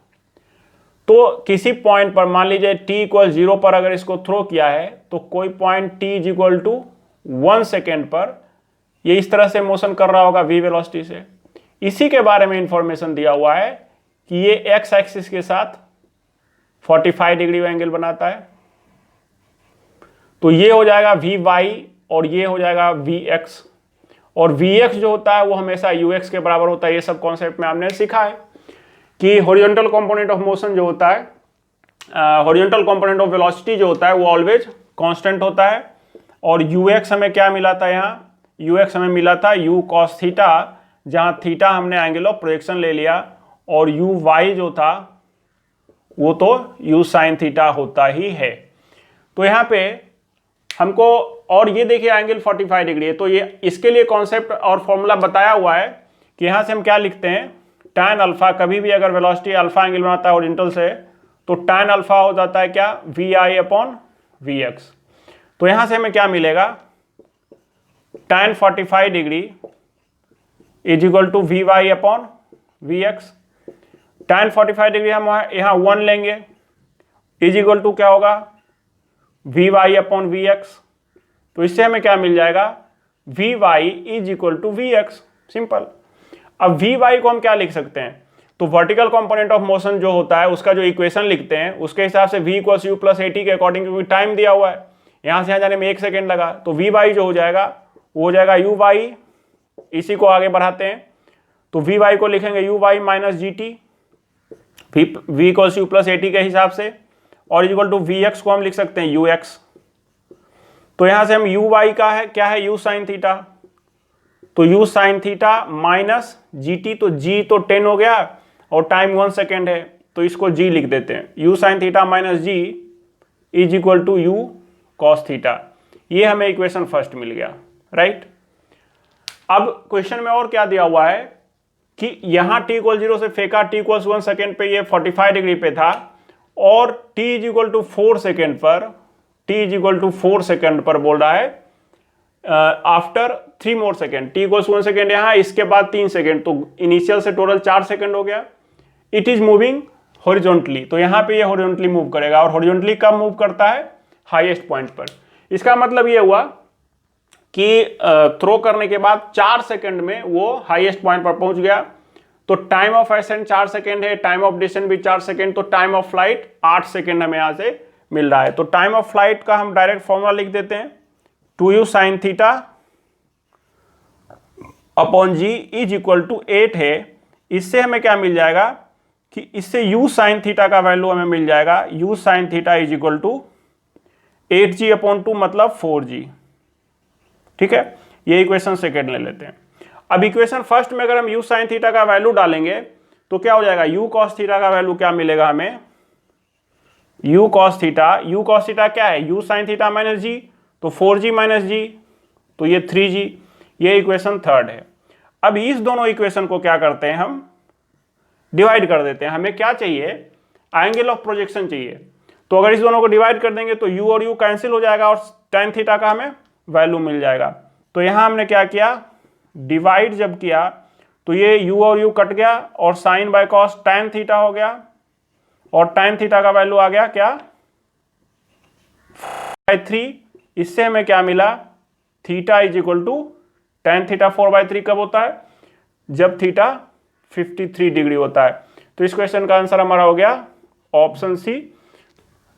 तो किसी पॉइंट पर मान लीजिए t इक्वल 0 पर अगर इसको थ्रो किया है तो कोई point t is equal to 1 second पर ये इस तरह से मोशन कर रहा होगा v वेलोसिटी से। इसी के बारे में इंफॉर्मेशन दिया हुआ है कि ये x एक्सिस के साथ 45 डिग्री एंगल बनाता है। तो ये हो जाएगा vy और ये हो जाएगा vx, और vx जो होता है वो हमेशा ux के बराबर होता है। ये सब कॉन्सेप्ट में हमने सीखा है कि हॉरिजॉन्टल कंपोनेंट ऑफ मोशन जो होता है, हॉरिजॉन्टल कंपोनेंट ऑफ वेलोसिटी जो होता है वो ऑलवेज कांस्टेंट होता है। और ux हमें क्या मिला था, यहाँ ux हमें मिला था u cos थीटा, जहाँ थीटा हमने एंगल ऑफ प्रोजेक्शन ले लिया, और uy जो था वो तो u sin थीटा होता ही है। तो यहाँ पे हमको, और ये देखिए एंगल 45 डिग्री है, तो ये इसके लिए कॉन्सेप्ट और फॉर्मूला बताया हुआ है कि यहाँ से हम क्या लिखते हैं, tan अल्फा, कभी भी अगर वेलोसिटी अल्फा एंगल बनाता है ओरिजेंटल से तो tan अल्फा हो जाता है क्या, vi अपॉन vx। तो यहाँ से हमें क्या मिलेगा, tan 45 degree is equal to vy upon vx। tan 45 degree हम यहाँ 1 लेंगे, इज इक्वल टू क्या होगा, vy अपॉन vx। तो इससे हमें क्या मिल जाएगा, vy is equal to vx, simple. अब vy को हम क्या लिख सकते हैं, तो वर्टिकल कंपोनेंट ऑफ मोशन जो होता है उसका जो इक्वेशन लिखते हैं उसके हिसाब से v equal u plus at के अकॉर्डिंग, क्योंकि टाइम दिया हुआ है, यहाँ से यहाँ जाने में 1 सेकेंड लगा, तो vy जो हो जाएगा वो हो जाएगा uy। इसी को आगे बढ़ाते हैं तो vy को लिखेंगे uy minus gt, v equal u plus at के हिसाब से, और इक्वल टू vx को हम लिख सकते हैं ux। तो यहां से हम uy का है क्या है, u साइन थीटा, तो u sine theta minus gt, तो g तो 10 हो गया और टाइम 1 सेकेंड है तो इसको g लिख देते हैं, u sine theta minus g is equal to u cos theta. ये हमें इक्वेशन फर्स्ट मिल गया, राइट। अब क्वेश्चन में और क्या दिया हुआ है कि यहां t इक्वल 0 से फेंका, t इक्वल 1 सेकेंड पे ये 45 डिग्री पे था, और t is equal to 4 second पर, t is equal to 4 second पर बोल रहा है after 3 more second, t equal 1 second यहाँ, इसके बाद 3 सेकेंड, तो इनिशियल से टोटल 4 सेकेंड हो गया। इट इज मूविंग हॉरिजॉन्टली, तो यहाँ पे ये हॉरिजॉन्टली मूव करेगा, और हॉरिजॉन्टली कब मूव करता है, हाईएस्ट पॉइंट पर। इसका मतलब ये हुआ कि थ्रो करने के बाद 4 सेकेंड में वो हाईएस्ट पॉइंट पर पहुंच गया। तो टाइम ऑफ एसेंट 4 सेकेंड है, टाइम ऑफ डिसेंट भी 4 सेकेंड, तो टाइम ऑफ फ्लाइट 8 सेकेंड हमें यहां से मिल रहा है। तो टाइम ऑफ फ्लाइट का हम डायरेक्ट फॉर्मूला लिख देते हैं, 2u sine theta upon g is equal to 8 है। इससे हमें क्या मिल जाएगा कि इससे u साइन थीटा का वैल्यू हमें मिल जाएगा, u sine theta is equal to 8g upon 2 मतलब 4g, ठीक है। ये इक्वेशन सेकेंड ले लेते हैं। अब इक्वेशन फर्स्ट में अगर हम u साइन थीटा का वैल्यू डालेंगे तो क्या हो जाएगा, u कॉस थीटा का वैल्यू क्या मिलेगा हमें, u कॉस थीटा क्या है, u sine theta minus g, तो 4g माइनस g, तो ये 3g, ये इक्वेशन थर्ड है। अब इस दोनों इक्वेशन को क्या करते हैं, हम डिवाइड कर देते हैं। हमें क्या चाहिए, एंगल ऑफ प्रोजेक्शन चाहिए, तो अगर इस दोनों को डिवाइड कर देंगे तो u और u कैंसिल हो जाएगा और tan थीटा का हमें वैल्यू मिल जाएगा। तो यहां हमने क्या किया, डिवाइड जब किया तो ये u और u कट गया और sine by cos tan theta हो गया, और tan थीटा का वैल्यू आ गया क्या, 4/3। इससे हमें क्या मिला, theta is equal to tan theta 4/3 कब होता है, जब थीटा 53 डिग्री होता है। तो इस क्वेश्चन का आंसर हमारा हो गया ऑप्शन सी।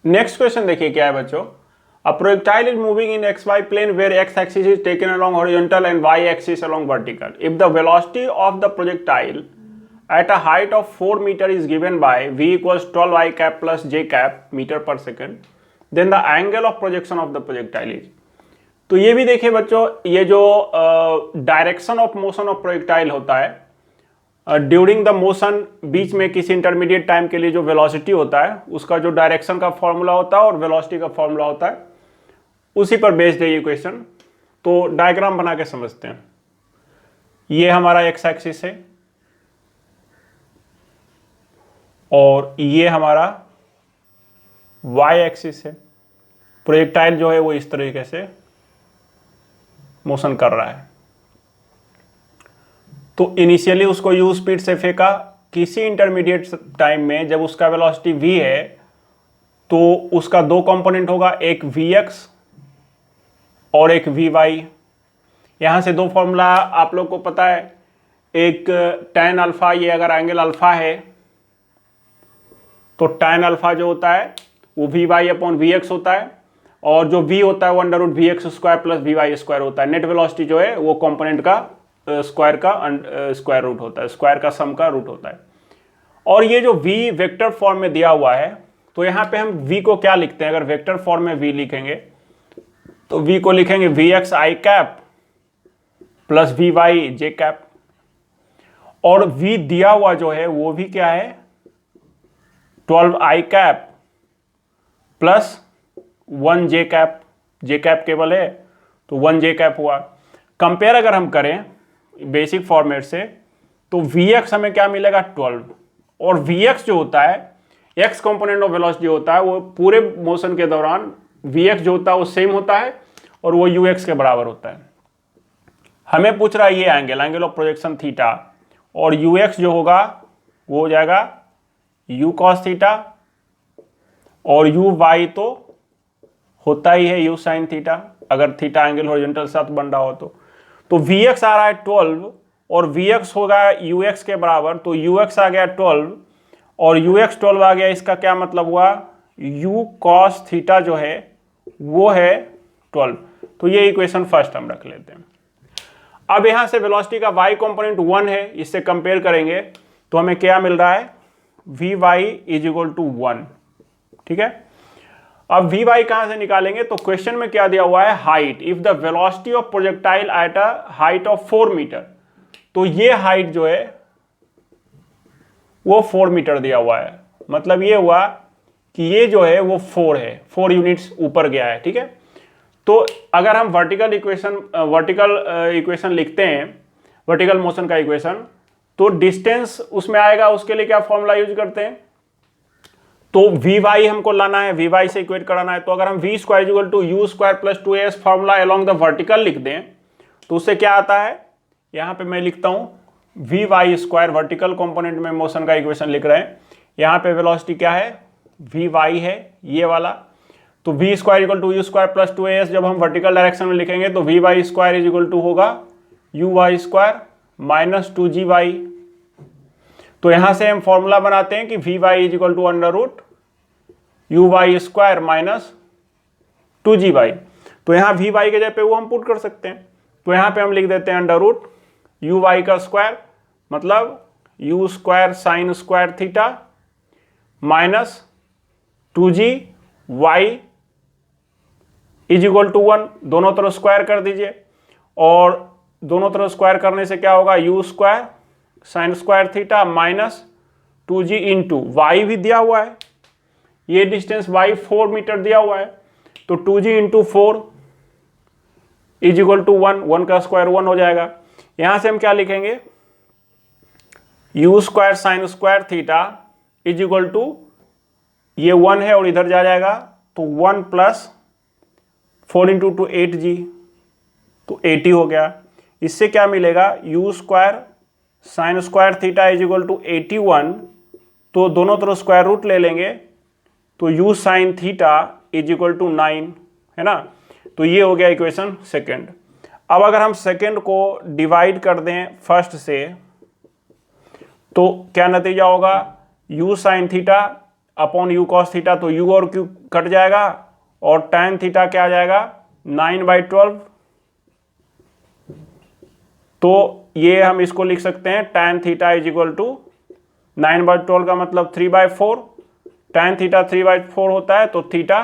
नेक्स्ट क्वेश्चन देखिए क्या है बच्चों, a projectile is moving in xy plane where x axis is taken along horizontal and y axis along vertical. If the velocity of the projectile at a height of 4 meter is given by v equals 12 I cap plus j cap meter per second, then the angle of projection of the projectile is। तो ये भी देखिए बच्चों, ये जो direction of motion of projectile होता है during the motion, बीच में किसी इंटरमीडिएट टाइम के लिए जो वेलोसिटी होता है उसका जो डायरेक्शन का फॉर्मूला होता है और वेलोसिटी का फॉर्मूला होता है, उसी पर बेस्ड है ये क्वेश्चन। तो डायग्राम बना के समझते हैं। ये हमारा एक्स एक्सिस है और ये हमारा वाई एक्सिस है। प्रोजेक्टाइल जो है वो इस तरीके से मोशन कर रहा है। तो इनिशियली उसको u स्पीड से फेंका, किसी इंटरमीडिएट टाइम में जब उसका वेलोसिटी v है तो उसका दो कंपोनेंट होगा, एक vx और एक vy। यहां से दो फॉर्मूला आप लोग को पता है, एक tan अल्फा, ये अगर एंगल अल्फा है तो tan अल्फा जो होता है वो vy अपॉन vx होता है, और जो v होता है वो under root vx square plus vy square होता है। नेट वेलोसिटी जो है वो कंपोनेंट का स्क्वायर का स्क्वायर रूट होता है, स्क्वायर का सम का रूट होता है। और ये जो v वेक्टर फॉर्म में दिया हुआ है, तो यहां पे हम v को क्या लिखते हैं, अगर वेक्टर फॉर्म में v लिखेंगे तो v को लिखेंगे vx i cap plus vy j cap, और v दिया हुआ जो है वो भी क्या है 12i cap plus 1 j cap, j cap केवल है तो 1 j कैप हुआ। कंपेयर अगर हम करें बेसिक फॉर्मेट से तो vx हमें क्या मिलेगा 12, और vx जो होता है x कंपोनेंट ऑफ वेलोसिटी होता है, वो पूरे मोशन के दौरान vx जो होता है वो सेम होता है और वो ux के बराबर होता है। हमें पूछ रहा है ये एंगल ऑफ प्रोजेक्शन थीटा, और ux जो होगा वो हो जाएगा u cos थीटा, और uy तो होता ही है u sin थीटा, अगर थीटा एंगल हॉरिजॉन्टल साथ बन रहा हो तो vx आ रहा है 12 और vx होगा ux के बराबर, तो ux आ गया 12 और ux 12 आ गया। इसका क्या मतलब हुआ, u cos थीटा जो है वो है 12। तो ये इक्वेशन फर्स्ट हम रख लेते हैं। अब यहां से वेलोसिटी का y कंपोनेंट 1 है, इससे कंपेयर करेंगे तो हमें क्या मिल रहा है vy इज इक्वल टू 1। ठीक है, अब vy कहां से निकालेंगे, तो क्वेश्चन में क्या दिया हुआ है height, if the velocity of projectile at a height of 4 metre, तो ये हाइट जो है वो 4 मीटर दिया हुआ है, मतलब ये हुआ कि ये जो है वो 4 है, 4 यूनिट्स ऊपर गया है। ठीक है, तो अगर हम वर्टिकल इक्वेशन लिखते हैं, वर्टिकल मोशन का इक्वेशन, तो डिस्टेंस उसमें आएगा, उसके लिए क्या फॉर्मूला यूज करते हैं, तो vy हमको लाना है, vy से इक्वेट कराना है। तो अगर हम v square equal to u square plus 2as formula along the vertical लिख दें तो उससे क्या आता है, यहां पे मैं लिखता हूं vy स्क्वायर, वर्टिकल कंपोनेंट में मोशन का इक्वेशन लिख रहे हैं, यहां पे वेलोसिटी क्या है vy है ये वाला, तो v square equal to u square plus 2as जब हम वर्टिकल डायरेक्शन में लिखेंगे तो vy square is equal to होगा uy स्क्वायर माइनस 2gy। तो यहां से हम फॉर्मूला बनाते हैं कि vy is equal to under root uy square minus 2gy। तो यहां vy के जगह पे वो हम पुट कर सकते हैं, तो यहां पे हम लिख देते हैं अंडर रूट uy का स्क्वायर मतलब u square sine square theta minus 2gy is equal to 1, दोनों तरफ स्क्वायर कर दीजिए, और दोनों तरफ स्क्वायर करने से क्या होगा u square sine square theta minus 2g into y भी दिया हुआ है, ये डिस्टेंस y 4 मीटर दिया हुआ है, तो 2g into 4 is equal to 1, 1 का स्क्वायर 1 हो जाएगा। यहां से हम क्या लिखेंगे u square sine square theta is equal to, ये 1 है और इधर जा जाएगा तो 1 प्लस 4 इंटू 2 8g, तो 80 हो गया। इससे क्या मिलेगा u square sine square theta is equal to 81, तो दोनों तरफ स्क्वायर रूट ले लेंगे तो u sine theta is equal to 9 है ना। तो ये हो गया इक्वेशन सेकेंड। अब अगर हम सेकेंड को डिवाइड कर दें फर्स्ट से तो क्या नतीजा होगा, u sine theta upon u cos theta, तो u और q कट जाएगा और tan थीटा क्या आ जाएगा 9/12, तो ये हम इसको लिख सकते हैं tan theta is equal to 9/12 का मतलब 3/4, tan थीटा 3/4 होता है तो थीटा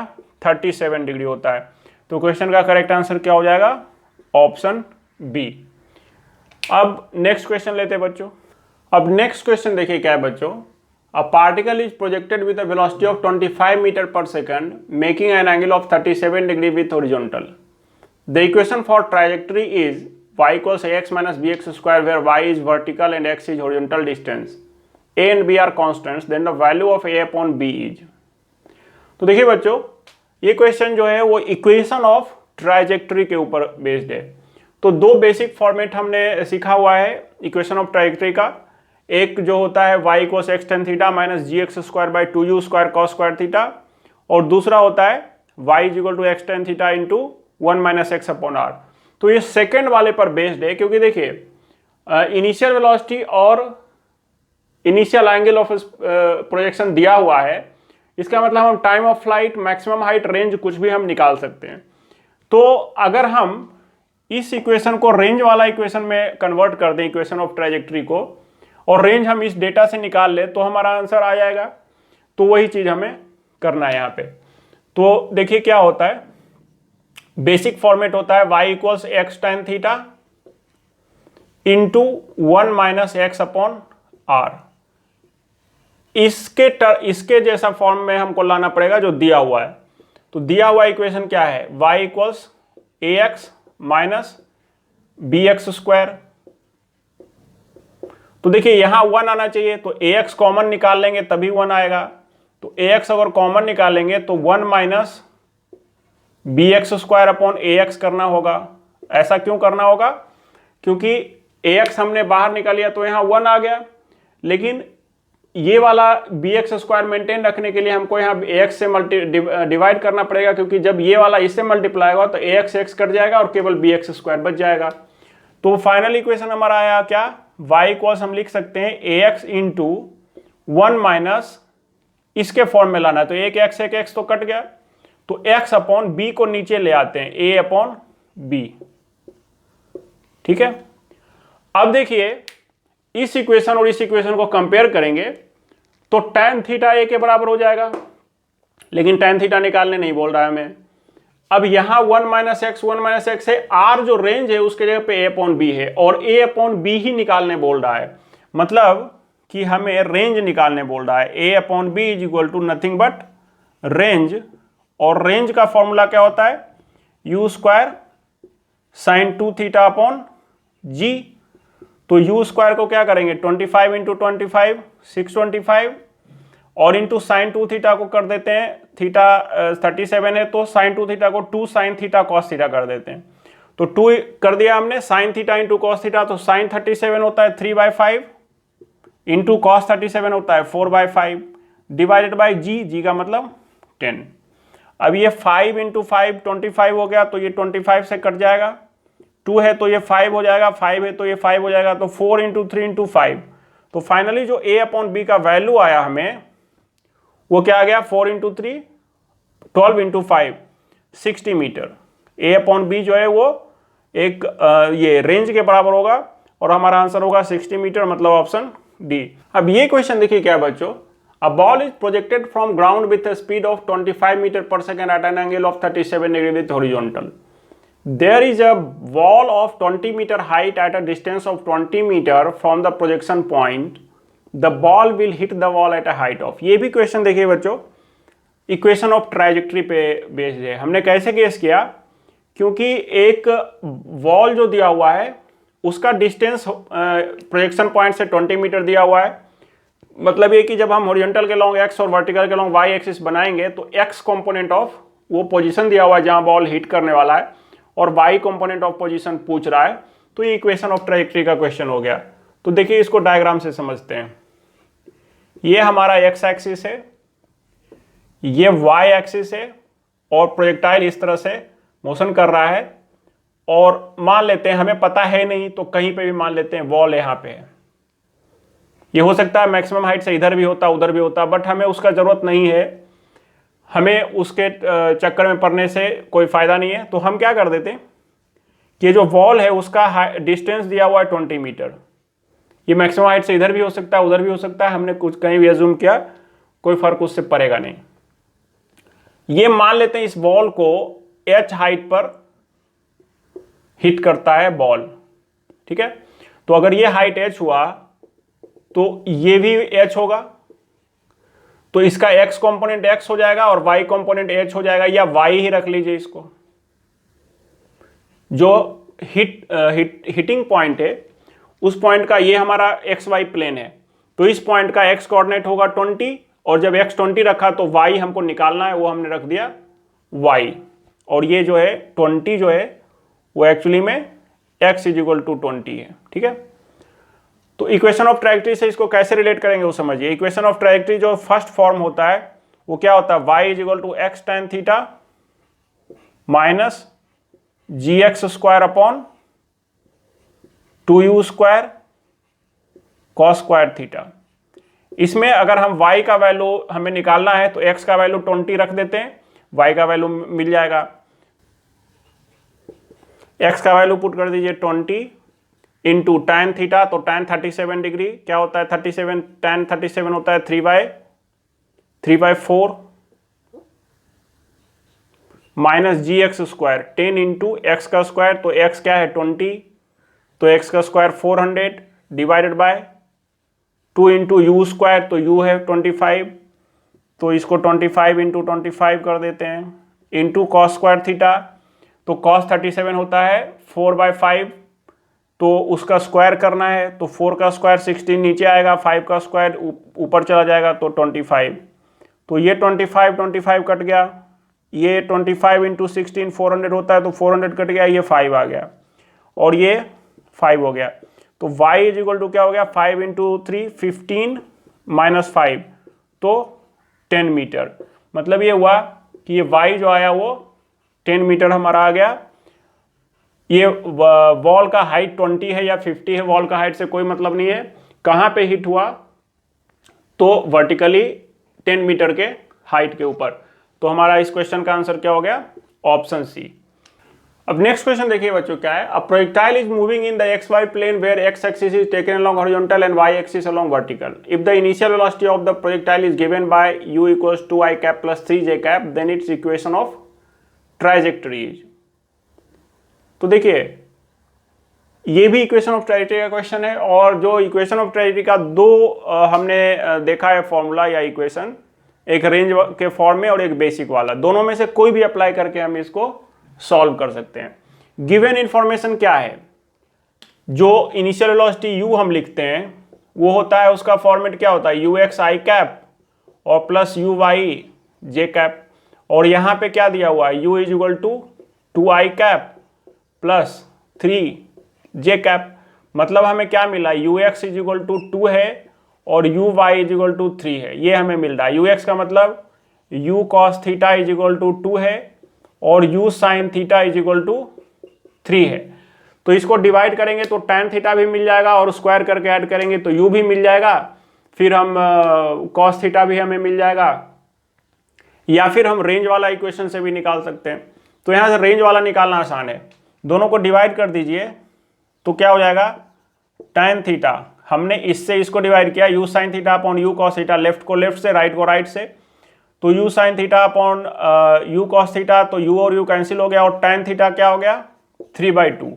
37 डिग्री होता है। तो क्वेश्चन का करेक्ट आंसर क्या हो जाएगा, ऑप्शन बी। अब नेक्स्ट क्वेश्चन लेते हैं बच्चों। अब नेक्स्ट क्वेश्चन देखिए क्या है बच्चों, a particle is projected with a velocity of 25 metre per second making an angle of 37 degree with horizontal. The equation for trajectory is y equals ax minus bx square where y is vertical and x is horizontal distance, a and b are constants, then the value of a upon b is। तो देखिए बच्चों ये question जो है वो equation of trajectory के ऊपर based है। तो दो बेसिक फॉर्मेट हमने सीखा हुआ है इक्वेशन ऑफ ट्राजेक्टरी का। एक जो होता है y equals x tan theta minus g x square by two u square cos square theta, और दूसरा होता है y is equal to x tan theta into one minus x upon R. तो ये सेकेंड वाले पर बेस्ड है, क्योंकि देखिए इनिशियल वेलोसिटी और इनिशियल एंगल ऑफ प्रोजेक्शन दिया हुआ है, इसका मतलब हम time of flight, maximum height, range कुछ भी हम निकाल सकते हैं। तो अगर हम इस इक्वेशन को रेंज वाला इक्वेशन में कन्वर्ट कर दें, इक्वेशन ऑफ ट्राजेक्टरी को, और रेंज हम इस डेटा से निकाल ले तो हमारा आंसर आ जाएगा। तो वही चीज हमें करना है यहाँ पे। तो देखिए क्या होता है, बेसिक फॉर्मेट होता है y equals x tan theta into one minus x upon R. इसके जैसा फॉर्म में हमको लाना पड़ेगा जो दिया हुआ है। तो दिया हुआ इक्वेशन क्या है, y equals a x minus b x square. तो देखिए यहां वन आना चाहिए, तो ए एक्स कॉमन निकाल लेंगे तभी वन आएगा। तो ए एक्स अगर कॉमन निकालेंगे तो one minus b x square upon a x करना होगा। ऐसा क्यों करना होगा, क्योंकि ए एक्स हमने बाहर निकाल लिया तो यहां वन आ गया, लेकिन ये वाला बी एक्स स्क्वायर मेंटेन रखने के लिए हमको यहाँ ए एक्स से डिवाइड करना पड़ेगा, क्योंकि जब ये वाला इससे मल्टीप्लाई होगा तो ए एक्स कट जाएगा और केवल बी एक्स स्क्वायर बच जाएगा। तो फाइनल इक्वेशन हमारा आया क्या, y इक्वल्स हम लिख सकते हैं ए एक्स इंटू वन माइनस इसके फॉर्म में लाना है, तो एक एक्स तो कट गया, तो x अपॉन बी को नीचे ले आते हैं, a अपॉन बी। ठीक है, अब देखिए इस इक्वेशन और इस इक्वेशन को कंपेयर करेंगे तो tan थीटा a के बराबर हो जाएगा, लेकिन tan थीटा निकालने नहीं बोल रहा है हमें। अब यहां वन माइनस एक्स है, r जो रेंज है उसके जगह पे a अपॉन बी है, और a अपॉन बी ही निकालने बोल रहा है, मतलब कि हमें रेंज निकालने बोल रहा है। a upon b is equal to nothing but range, और रेंज का फॉर्मूला क्या होता है, u square sine two theta upon g. तो यू स्क्वायर को क्या करेंगे, 25 इंटू 25 625, और इंटू साइन टू थीटा को कर देते हैं, थीटा 37 है तो साइन टू थीटा को two sine theta cos theta कर देते हैं। तो टू कर दिया हमने, sine theta into cos theta, तो साइन 37 होता है 3/5 इंटू कॉस 37 होता है 4/5 डिवाइडेड बाई जी का मतलब 10। अब ये 5 इंटू 5 25 हो गया, तो ये 25 से कट जाएगा, 2 है तो ये 5 हो जाएगा, 5 है तो ये 5 हो जाएगा, तो 4 इंटू 3 इंटू 5। तो फाइनली जो a अपॉन बी का वैल्यू आया हमें वो क्या आ गया, 4 into 3 12 into 5 60 metre. a upon B जो है वो एक ये रेंज के बराबर होगा, और हमारा आंसर होगा 60 मीटर, मतलब ऑप्शन डी। अब ये क्वेश्चन देखिए क्या बच्चों, A ball is projected from ground with a speed of 25 meter per second at an angle of 37 degree with horizontal. There is a wall of 20 meter height at a distance of 20 meter from the projection point. The ball will hit the wall at a height of. ये भी question देखिए बच्चों, equation of trajectory पे based है। हमने कैसे case किया, क्योंकि एक वॉल जो दिया हुआ है उसका डिस्टेंस प्रोजेक्शन पॉइंट से 20 मीटर दिया हुआ है, मतलब ये कि जब हम हॉरिजॉन्टल के लॉन्ग एक्स और वर्टिकल के लॉन्ग वाई एक्सिस बनाएंगे तो एक्स कंपोनेंट ऑफ वो पोजीशन दिया हुआ है जहां बॉल हिट करने वाला है, और वाई कंपोनेंट ऑफ पोजीशन पूछ रहा है, तो ये इक्वेशन ऑफ ट्राजेक्टरी का क्वेश्चन हो गया। तो देखिए इसको डायग्राम से समझते हैं। ये हमारा एक्स एक्सिस है, ये वाई एक्सिस है, और प्रोजेक्टाइल इस तरह से मोशन कर रहा है, और मान लेते हैं हमें पता है नहीं तो कहीं पे भी मान लेते हैं वॉल यहाँ पे है। ये हो सकता है मैक्सिमम हाइट से इधर भी होता उधर भी होता, बट हमें उसका जरूरत नहीं है, हमें उसके चक्कर में पड़ने से कोई फायदा नहीं है। तो हम क्या कर देते हैं कि जो वॉल है उसका डिस्टेंस दिया हुआ है 20 मीटर, ये मैक्सिमम हाइट से इधर भी हो सकता है उधर भी हो सकता है, हमने कुछ कहीं भी अज्यूम किया, कोई फर्क उससे पड़ेगा नहीं। ये मान लेते हैं इस बॉल को h हाइट पर हिट करता है बॉल, ठीक है। तो अगर ये हाइट h हुआ तो ये भी h होगा, तो इसका x कंपोनेंट x हो जाएगा और y कंपोनेंट h हो जाएगा, या y ही रख लीजिए इसको। जो हिटिंग पॉइंट है उस पॉइंट का ये हमारा xy प्लेन है, तो इस पॉइंट का x कोऑर्डिनेट होगा 20, और जब x 20 रखा तो y हमको निकालना है, वो हमने रख दिया y, और ये जो है 20 जो है वो एक्चुअली में x इज इक्वल टू 20 है। ठीक है, तो इक्वेशन ऑफ ट्रैजेक्टरी से इसको कैसे रिलेट करेंगे वो समझिए। इक्वेशन ऑफ ट्रैजेक्टरी जो फर्स्ट फॉर्म होता है वो क्या होता है, y is equal to x tan theta minus g x square upon 2u square cos square theta. इसमें अगर हम y का वैल्यू हमें निकालना है तो x का वैल्यू 20 रख देते हैं, y का वैल्यू मिल जाएगा। x का वैल्यू पुट कर दीजिए 20 इंटू tan थीटा, तो tan 37 डिग्री क्या होता है, 37 tan 37 होता है 3/4 minus g x square 10 into x का स्क्वायर, तो x क्या है 20, तो x का square 400 divided by 2 into you square, तो u है 25, तो इसको 25 इंटू 25 कर देते हैं इंटू कॉस स्क्वायर थीटा, तो कॉस 37 होता है 4/5, तो उसका स्क्वायर करना है, तो 4 का स्क्वायर 16 नीचे आएगा, 5 का स्क्वायर ऊपर चला जाएगा तो 25, तो ये 25 कट गया, ये 25 इंटू 16 400 होता है, तो 400 कट गया, ये 5 आ गया और ये 5 हो गया, तो y इज इक्वल टू क्या हो गया 5 इंटू 3 15 माइनस 5 तो 10 मीटर। मतलब ये हुआ कि ये y जो आया वो 10 मीटर हमारा आ गया। ये वॉल का हाइट 20 है या 50 है, वॉल का हाइट से कोई मतलब नहीं है, कहाँ पे हिट हुआ तो वर्टिकली 10 मीटर के हाइट के ऊपर। तो हमारा इस क्वेश्चन का आंसर क्या हो गया, ऑप्शन सी। अब नेक्स्ट क्वेश्चन देखिए बच्चों क्या है, a projectile is moving in the x y plane where x axis is taken along horizontal and y axis along vertical. If the initial velocity of the projectile is given by u equals to i cap plus 3j cap, then its equation of trajectory is. तो देखिए ये भी equation of ट्राइजेक्टरी का question है, और जो equation of ट्राइजेक्टरी का दो हमने देखा है फॉर्मूला या इक्वेशन, एक रेंज के फॉर्म में और एक बेसिक वाला, दोनों में से कोई भी अप्लाई करके हम इसको सॉल्व कर सकते हैं। गिवन इंफॉर्मेशन क्या है, जो इनिशियल वेलोसिटी u हम लिखते हैं वो होता है, उसका फॉर्मेट क्या होता है यू एक्स आई कैप और plus u y j cap, और यहाँ पे क्या दिया हुआ है u is equal to 2i cap plus 3j cap. मतलब हमें क्या मिला, u x is equal to 2 है और u y is equal to 3 है, ये हमें मिल रहा है। यू एक्स का मतलब u cos theta is equal to 2 है और u sine theta is equal to 3 है। तो इसको डिवाइड करेंगे तो tan थीटा भी मिल जाएगा और स्क्वायर करके ऐड करेंगे तो u भी मिल जाएगा, फिर हम cos थीटा भी हमें मिल जाएगा, या फिर हम रेंज वाला इक्वेशन से भी निकाल सकते हैं। तो यहाँ से रेंज वाला निकालना आसान है, दोनों को डिवाइड कर दीजिए तो क्या हो जाएगा tan थीटा, हमने इससे इसको डिवाइड किया u sine theta upon u cos theta, left को लेफ्ट से राइट को राइट से, तो u sine theta upon u cos theta, तो u और u कैंसिल हो गया और tan थीटा क्या हो गया 3/2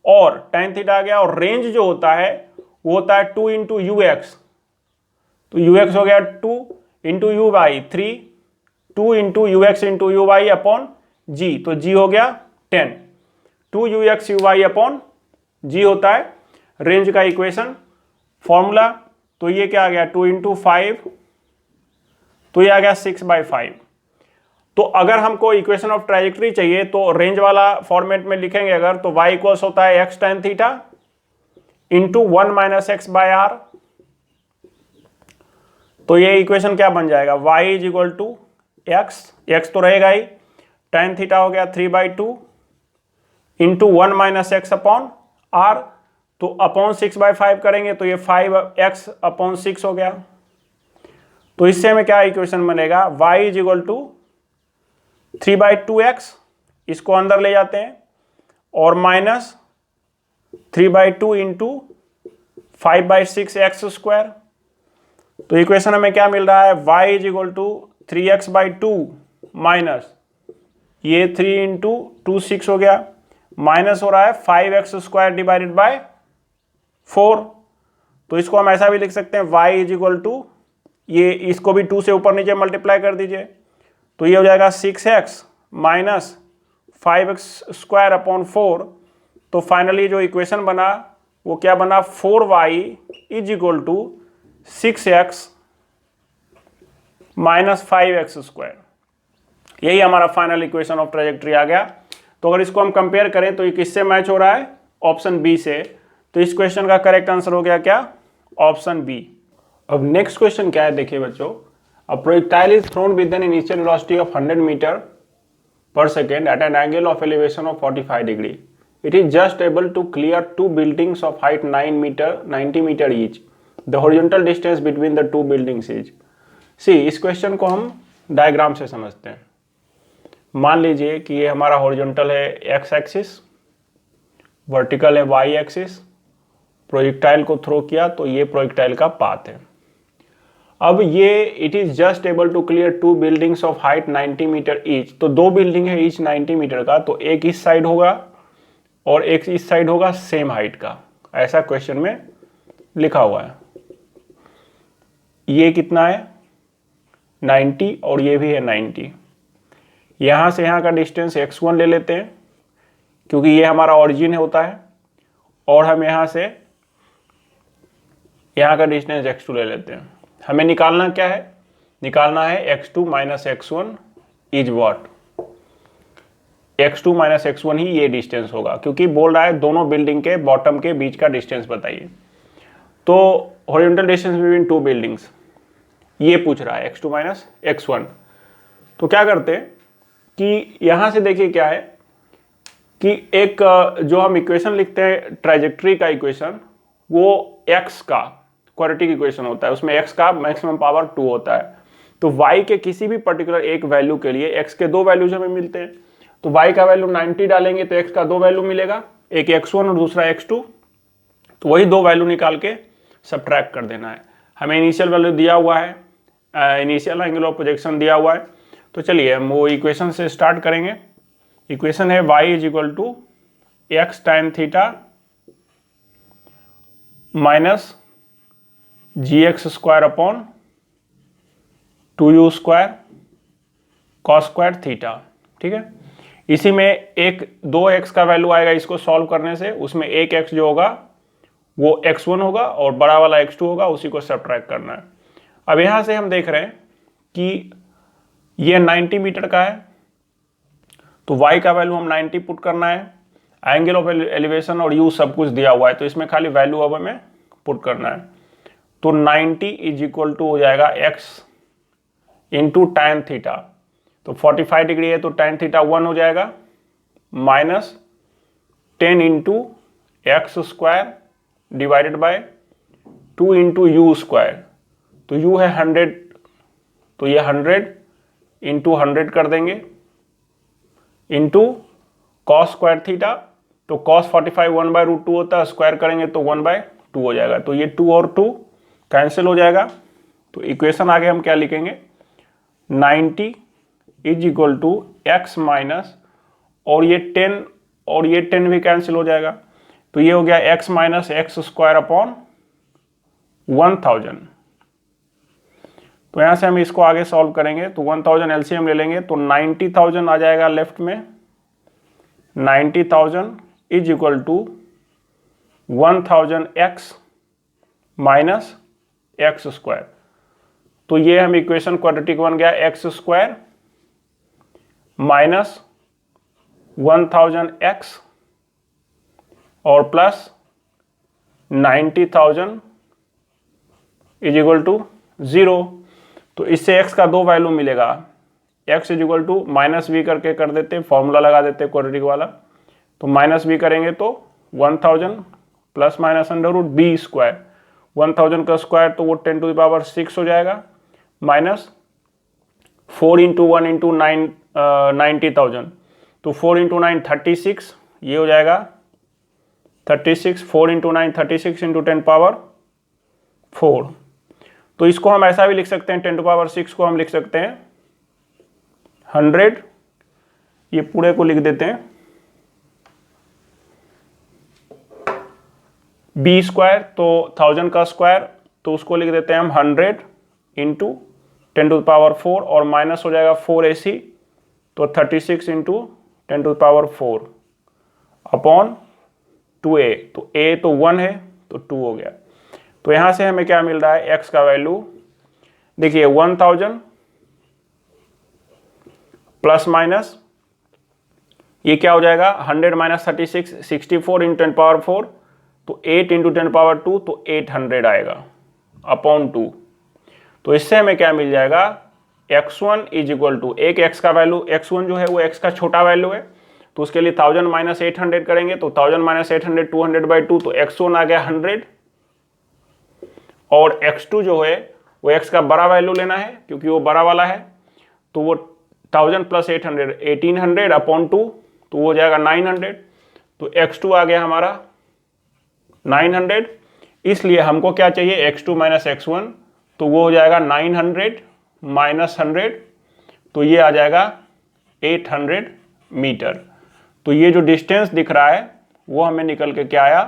और tan थीटा आ गया, और रेंज जो होता है वो होता है 2 इंटू यू एक्स, तो यू एक्स हो गया 2 into u y 3, 2 into u x into u y upon g, तो जी हो गया 10, 2 u x u y upon g होता है रेंज का इक्वेशन फॉर्मूला। तो ये क्या आ गया 2 इंटू 5, तो ये आ गया 6/5। तो अगर हमको इक्वेशन ऑफ ट्राइजेक्टरी चाहिए तो रेंज वाला फॉर्मेट में लिखेंगे अगर, तो y इक्वल्स होता है x tan theta into 1 minus x by R. तो ये इक्वेशन क्या बन जाएगा, y is equal to x तो रहेगा ही, tan थीटा हो गया 3/2 into 1 minus x upon R, तो अपॉन 6/5 करेंगे तो ये 5x अपॉन 6 हो गया। तो इससे हमें क्या इक्वेशन बनेगा, y is equal to 3/2x, इसको अंदर ले जाते हैं, और माइनस 3/2 इंटू 5/6x स्क्वायर। तो इक्वेशन हमें क्या मिल रहा है, y is equal to 3x/2 minus ये 3 इंटू 2 6 हो गया, माइनस हो रहा है 5x स्क्वायर डिवाइडेड बाय 4। तो इसको हम ऐसा भी लिख सकते हैं y इज इक्वल टू, ये इसको भी 2 से ऊपर नीचे मल्टीप्लाई कर दीजिए, तो ये हो जाएगा 6x minus 5x square upon 4। तो फाइनली जो इक्वेशन बना वो क्या बना, 4y is equal to 6x minus 5x square. यही हमारा फाइनल इक्वेशन ऑफ ट्राइजेक्टरी आ गया। तो अगर इसको हम कंपेयर करें तो ये किससे मैच हो रहा है, ऑप्शन बी से। तो इस क्वेश्चन का करेक्ट आंसर हो गया क्या? Option B. अब नेक्स्ट क्वेश्चन क्या है देखिए बच्चों, a projectile is thrown with an initial velocity of 100 metre per second at an angle of elevation of 45 degree. It is just able to clear two buildings of height 90 meter each. The horizontal distance between the two buildings is. See, इस question को हम diagram से समझते हैं। मान लीजिए कि ये हमारा हॉरिजॉन्टल है एक्स एक्सिस, वर्टिकल है वाई एक्सिस, प्रोजेक्टाइल को थ्रो किया तो ये प्रोजेक्टाइल का पाथ है। अब ये it is just able to clear two buildings of height 90 metres each. तो दो बिल्डिंग है ईच 90 मीटर का, तो एक इस साइड होगा और एक इस साइड होगा सेम हाइट का, ऐसा क्वेश्चन में लिखा हुआ है। ये कितना है 90 और ये भी है 90। यहां से यहां का डिस्टेंस x1 ले लेते हैं क्योंकि ये हमारा ऑरिजिन होता है, और हम यहां से यहां का डिस्टेंस x2 ले लेते हैं। हमें निकालना क्या है? निकालना है x2 minus x1 is what? x2 minus x1 ही ये डिस्टेंस होगा, क्योंकि बोल रहा है दोनों बिल्डिंग के बॉटम के बीच का डिस्टेंस बताइए। तो horizontal distance between two buildings ये पूछ रहा है x2 माइनस x1। तो क्या करते हैं कि यहां से देखिए क्या है कि एक जो हम इक्वेशन लिखते हैं ट्राइजेक्ट्री का इक्वेशन, वो x का क्वाड्रेटिक इक्वेशन होता है, उसमें x का मैक्सिमम पावर 2 होता है। तो y के किसी भी पर्टिकुलर एक वैल्यू के लिए x के दो वैल्यूज हमें मिलते हैं, तो y का वैल्यू 90 डालेंगे तो x का दो वैल्यू मिलेगा, एक x1 और दूसरा x2। तो वही दो वैल्यू निकाल के सब्ट्रैक्ट कर देना है। हमें इनिशियल वैल्यू दिया हुआ है, इनिशियल एंगल ऑफ प्रोजेक्शन दिया हुआ है। तो चलिए हम वो इक्वेशन से स्टार्ट करेंगे। इक्वेशन है y is equal to x time theta minus gx square upon 2u square cos square theta. ठीक है, इसी में एक 2x का वैल्यू आएगा इसको सॉल्व करने से, उसमें एक x जो होगा वो x1 होगा और बड़ा वाला x2 होगा, उसी को सब्ट्रैक्ट करना है। अब यहां से हम देख रहे हैं कि ये 90 मीटर का है, तो y का वैल्यू हम 90 पुट करना है, एंगल ऑफ एलिवेशन और u सब कुछ दिया हुआ है, तो इसमें खाली वैल्यू अब हमें पुट करना है। तो 90 इज इक्वल टू हो जाएगा x इंटू tan थीटा, तो 45 डिग्री है तो tan थीटा 1 हो जाएगा, minus 10 into x square divided by 2 into you square. तो u है 100, तो ये 100 इंटू 100 कर देंगे, इंटू कॉस स्क्वायर थीटा, तो कॉस 45 1/√2 होता है, स्क्वायर करेंगे तो 1/2 हो जाएगा। तो ये 2 और 2 कैंसिल हो जाएगा। तो इक्वेशन आगे हम क्या लिखेंगे, 90 is equal to x minus, और ये 10 भी कैंसिल हो जाएगा, तो ये हो गया x minus x square upon 1000। तो यहां से हम इसको आगे सॉल्व करेंगे, तो 1000 एलसीएम ले लेंगे तो 90,000 आ जाएगा लेफ्ट में। 90,000 is equal to 1000x minus x square. तो ये हम इक्वेशन क्वाड्रेटिक बन गया, एक्स स्क्वायर माइनस 1000x और प्लस 90,000 इज इक्वल टू 0। तो इससे x का दो वैल्यू मिलेगा, x is equal to minus B करके कर देते, फॉर्मूला लगा देते क्वाड्रेटिक वाला। तो माइनस बी करेंगे तो 1000 प्लस माइनस √b स्क्वायर, 1000 का स्क्वायर तो वो 10 टू द पावर 6 हो जाएगा, माइनस 4 इंटू 1 इंटू 90,000, तो 4 इंटू 9 36, ये हो जाएगा 36, 4 इंटू 9 36 इंटू 10 पावर 4। तो इसको हम ऐसा भी लिख सकते हैं, 10 टू पावर 6 को हम लिख सकते हैं 100, ये पूरे को लिख देते हैं बी स्क्वायर, तो 1000 का स्क्वायर तो उसको लिख देते हैं हम 100 इंटू 10 टू द पावर 4, और माइनस हो जाएगा 4ac, तो 36 into 10 to the power 4 upon 2a, तो a तो 1 है तो 2 हो गया। तो यहां से हमें क्या मिल रहा है, x का वैल्यू देखिए 1000 प्लस माइनस ये क्या हो जाएगा 100 माइनस 36, 64 इंटू 10 पावर 4, तो 8 इंटू 10 पावर 2, तो 800 आएगा अपॉन 2। तो इससे हमें क्या मिल जाएगा x1 इज इक्वल टू, एक x का वैल्यू x1 जो है वो x का छोटा वैल्यू है, तो उसके लिए 1000 माइनस 800 करेंगे, तो 1000 माइनस 800 200/2, तो x1 आ गया 100, और x2 जो है वो x का बड़ा वैल्यू लेना है क्योंकि वो बड़ा वाला है, तो वो 1000 प्लस 800 1800 अपॉन 2, तो वो हो जाएगा 900, तो x2 आ गया हमारा 900। इसलिए हमको क्या चाहिए x2 माइनस x1, तो वो हो जाएगा 900 माइनस 100, तो ये आ जाएगा 800 मीटर। तो ये जो डिस्टेंस दिख रहा है वो हमें निकल के क्या आया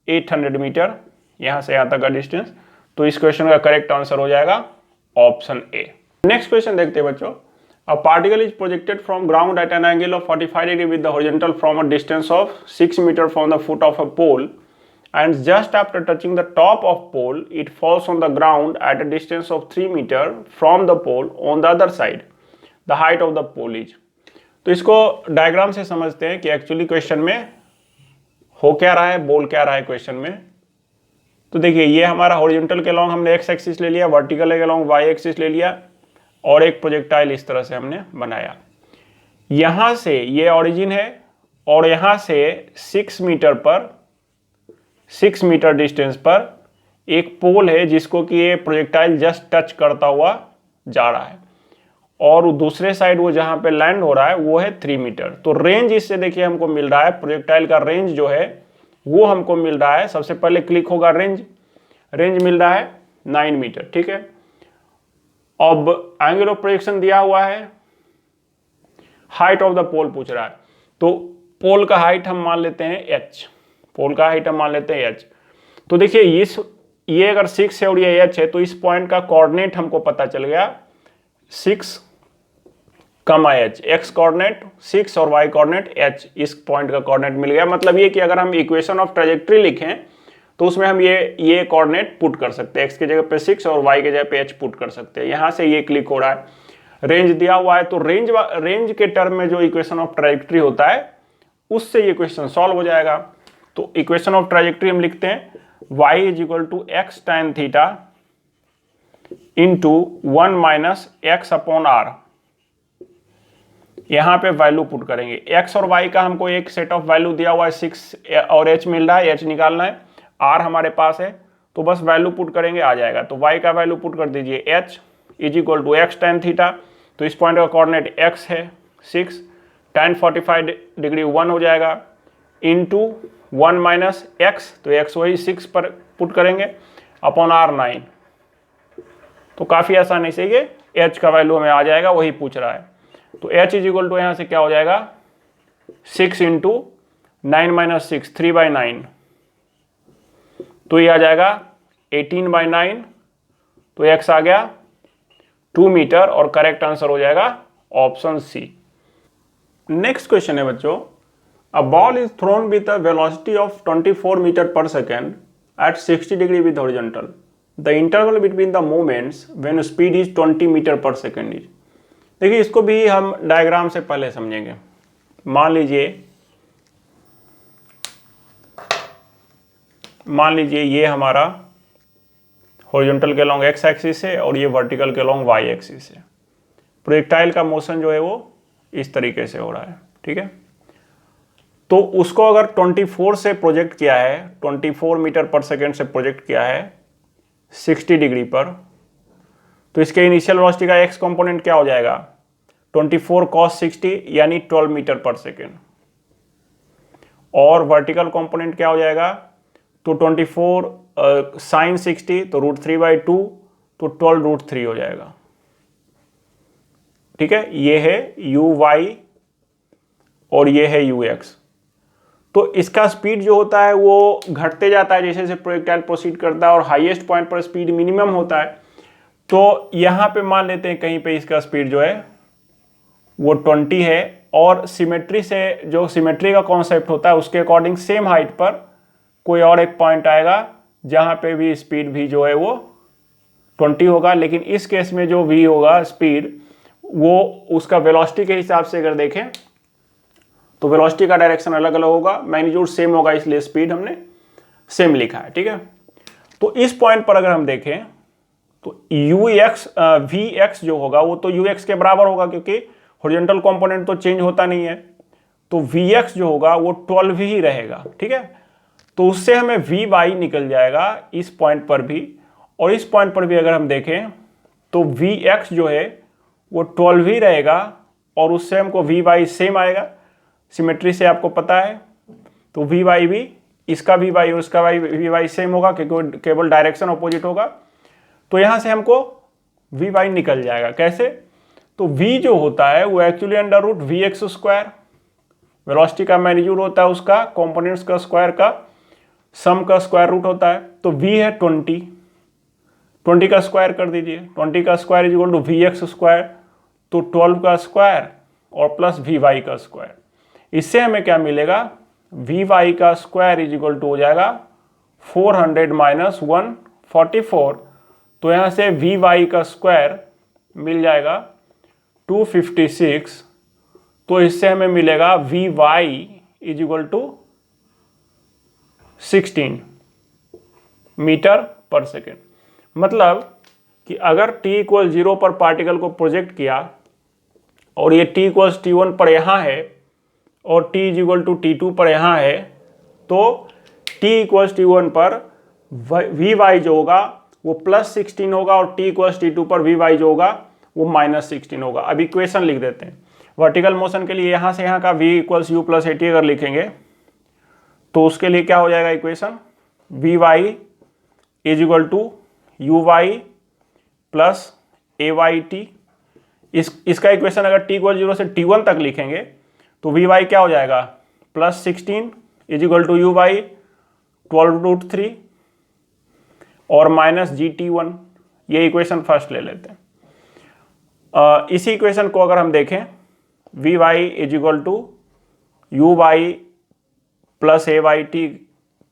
800 मीटर, यहाँ से यहाँ तक का डिस्टेंस। तो इस क्वेश्चन का करेक्ट आंसर हो जाएगा ऑप्शन ए। नेक्स्ट क्वेश्चन देखते हैं बच्चों। A particle is projected from ground at an angle of 45 degree with the horizontal from a distance of 6 meter from the foot of a pole, and just after touching the top of pole it falls on the ground at a distance of 3 meter from the pole on the other side. The height of the pole is. तो इसको diagram से समझते हैं कि actually question में हो क्या रहा है, बोल क्या रहा है क्वेश्चन में। तो देखिए ये हमारा हॉरिजॉन्टल के लॉन्ग हमने एक्स एक्सिस ले लिया, वर्टिकल के लॉन्ग वाई एक्सिस ले लिया, और एक प्रोजेक्टाइल इस तरह से हमने बनाया। यहां से ये ऑरिजिन है और यहां से 6 मीटर डिस्टेंस पर एक पोल है जिसको कि ये प्रोजेक्टाइल जस्ट टच करता हुआ जा रहा है, और दूसरे साइड वो जहां पे लैंड हो रहा है वो है 3 मीटर। तो रेंज इससे देखिए हमको मिल रहा है, प्रोजेक्टाइल का रेंज जो है वो हमको मिल रहा है, सबसे पहले क्लिक होगा रेंज मिल रहा है 9 मीटर, ठीक है। अब एंगल ऑफ प्रोजेक्शन दिया हुआ है, हाइट ऑफ द पोल पूछ रहा है, तो पोल का हाइट हम मान लेते हैं h, पोल का हाइट हम मान लेते हैं h। तो देखिए ये अगर 6 है और ये h है, तो इस पॉइंट का कोऑर्डिनेट हमको पता चल गया 6, h, x कोऑर्डिनेट 6 और y कोऑर्डिनेट h, इस पॉइंट का कोऑर्डिनेट मिल गया। मतलब ये कि अगर हम इक्वेशन ऑफ ट्रैजेक्टरी लिखें तो उसमें हम ये कोऑर्डिनेट पुट कर सकते हैं, x की जगह पे 6 और y की जगह पे h पुट कर सकते हैं। यहां से ये क्लिक हो रहा है, रेंज दिया हुआ है, तो रेंज के टर्म में जो इक्वेशन ऑफ ट्रैजेक्टरी होता है उससे ये क्वेश्चन सॉल्व हो जाएगा। तो इक्वेशन ऑफ ट्रैजेक्टरी हम लिखते हैं y is equal to x tan theta into 1 minus x अपॉन r। यहां पे वैल्यू पुट करेंगे, x और y का हमको एक सेट ऑफ वैल्यू दिया हुआ है 6 और h मिल रहा है, h निकालना है, r हमारे पास है, तो बस वैल्यू पुट करेंगे आ जाएगा। तो y का वैल्यू पुट कर दीजिए, h is equal to x tan theta, तो इस पॉइंट का कोऑर्डिनेट x है 6, tan 45 डिग्री 1 हो जाएगा, इंटू 1 माइनस x, तो x वही 6 पर पुट करेंगे, अपॉन r 9। तो काफ़ी आसानी से ये h का वैल्यू हमें आ जाएगा, वही पूछ रहा है। तो h इज इक्वल टू यहाँ से क्या हो जाएगा 6 इंटू 9 माइनस 6, 3/9, तो ये आ जाएगा 18/9, तो x आ गया 2 मीटर, और करेक्ट आंसर हो जाएगा ऑप्शन सी। नेक्स्ट क्वेश्चन है बच्चों, a ball is thrown with a velocity of 24 metre per second at 60 degree with horizontal, the interval between the moments when speed is 20 metre per second is. देखिए इसको भी हम diagram से पहले समझेंगे। मान लीजिए ये हमारा हॉरिजॉन्टल के लॉन्ग एक्स एक्सिस है और ये वर्टिकल के लॉन्ग वाई एक्सिस है। प्रोजेक्टाइल का मोशन जो है वो इस तरीके से हो रहा है, ठीक है। तो उसको अगर 24 से प्रोजेक्ट किया है, 24 मीटर पर सेकेंड से प्रोजेक्ट किया है 60 डिग्री पर, तो इसके इनिशियल वेलोसिटी का एक्स कंपोनेंट क्या हो जाएगा 24 cos 60 यानी 12 मीटर पर सेकेंड, और वर्टिकल कंपोनेंट क्या हो जाएगा, तो 24 sin 60 तो √3/2, तो 12 √3 हो जाएगा, ठीक है। ये है uy और ये है ux। तो इसका स्पीड जो होता है वो घटते जाता है जैसे जैसे प्रोजेक्टाइल प्रोसीड करता है, और हाईएस्ट पॉइंट पर स्पीड मिनिमम होता है। तो यहां पे मान लेते हैं कहीं पे इसका स्पीड जो है वो 20 है, और सिमेट्री से जो सिमेट्री का कॉन्सेप्ट होता है उसके अकॉर्डिंग सेम हाइट पर कोई और एक पॉइंट आएगा जहां पे भी स्पीड भी जो है वो 20 होगा, लेकिन इस केस में जो v होगा स्पीड वो उसका वेलोसिटी के हिसाब से अगर देखें तो वेलोसिटी का डायरेक्शन अलग अलग होगा, मैग्नीट्यूड सेम होगा, इसलिए स्पीड हमने सेम लिखा है। ठीक है, तो इस पॉइंट पर अगर हम देखें तो Vx जो होगा वो तो Ux के बराबर होगा, क्योंकि हॉरिजॉन्टल कंपोनेंट तो चेंज होता नहीं है, तो Vx जो होगा वो 12 ही रहेगा। ठीक है, तो उससे हमें Vy निकल जाएगा इस पॉइंट पर भी, और इस पॉइंट पर भी अगर हम देखें तो Vx जो है वो 12 ही रहेगा, और उससे हमको Vy सेम आएगा, सिमेट्री से आपको पता है। तो Vy भी, इसका Vy और इसका Vy सेम होगा, क्योंकि केवल डायरेक्शन अपोजिट होगा। तो यहां से हमको Vy निकल जाएगा। कैसे? तो V जो होता है वो actually under root Vx square, velocity का मैग्नीट्यूड होता है उसका कंपोनेंट्स का स्क्वायर का सम का स्क्वायर रूट होता है। तो V है 20 का स्क्वायर कर दीजिए, 20 का square is equal to Vx square, तो 12 का स्क्वायर और प्लस Vy का स्क्वायर। इससे हमें क्या मिलेगा? Vy का स्क्वायर इज इक्वल टू हो जाएगा 400 माइनस 144, तो यहां से Vy का स्क्वायर मिल जाएगा 256, तो इससे हमें मिलेगा Vy is equal to 16 metre per second. मतलब कि अगर t इक्वल 0 पर पार्टिकल को प्रोजेक्ट किया और ये t इक्वल T1 पर यहाँ है और t is equal to T2 पर यहाँ है, तो t इक्वल T1 पर Vy जो होगा वो प्लस 16 होगा और t इक्वल T2 पर Vy जो होगा वो माइनस 16 होगा। अब इक्वेशन लिख देते हैं वर्टिकल मोशन के लिए। यहाँ से यहाँ का v equals u plus at अगर लिखेंगे तो उसके लिए क्या हो जाएगा equation? Vy is equal to uy plus ayt। इसका इक्वेशन अगर t इक्वल 0 से T1 तक लिखेंगे तो Vy क्या हो जाएगा? Plus 16 is equal to uy 12√3 और माइनस GT1। ये इक्वेशन फर्स्ट ले लेते हैं। इसी इक्वेशन को अगर हम देखें Vy is equal to uy plus ayt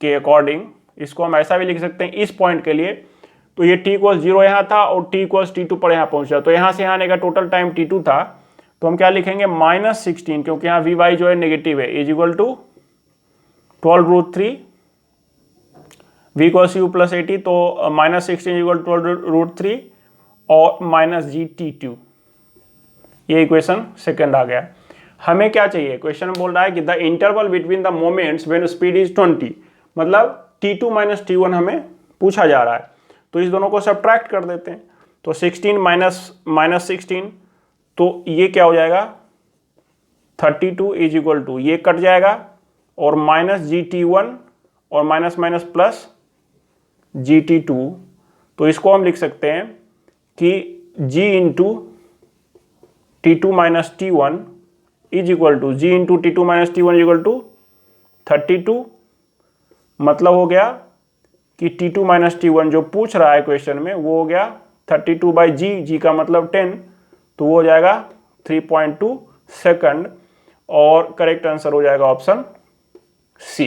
के अकॉर्डिंग, इसको हम ऐसा भी लिख सकते हैं इस पॉइंट के लिए। तो ये t इक्वल 0 यहाँ था और t इक्वल T2 पर यहाँ पहुँचा, तो यहाँ से यहाँ आने का टोटल टाइम T2 था, तो हम क्या लिखेंगे? माइनस 16, क्योंकि यहाँ Vy जो है नेगेटिव है, is equal to 12√3 v equals u plus at, तो माइनस 16 इक्वल 12√3 और माइनस GT2। ये इक्वेशन सेकंड आ गया। हमें क्या चाहिए? क्वेश्चन बोल रहा है कि the interval between the moments when speed is 20, मतलब T2 माइनस T1 हमें पूछा जा रहा है। तो इस दोनों को सब्ट्रैक्ट कर देते हैं, तो 16 माइनस 16, तो ये क्या हो जाएगा? 32 इज इक्वल टू, ये कट जाएगा और माइनस GT1 और माइनस माइनस प्लस GT2। तो इसको हम लिख सकते हैं कि G into T2 minus T1 is equal to G into T2 minus T1 is equal to 32। मतलब हो गया कि T2 माइनस T1 जो पूछ रहा है क्वेश्चन में वो हो गया 32 बाई G का मतलब 10, तो वो हो जाएगा 3.2 सेकंड, और करेक्ट आंसर हो जाएगा ऑप्शन सी।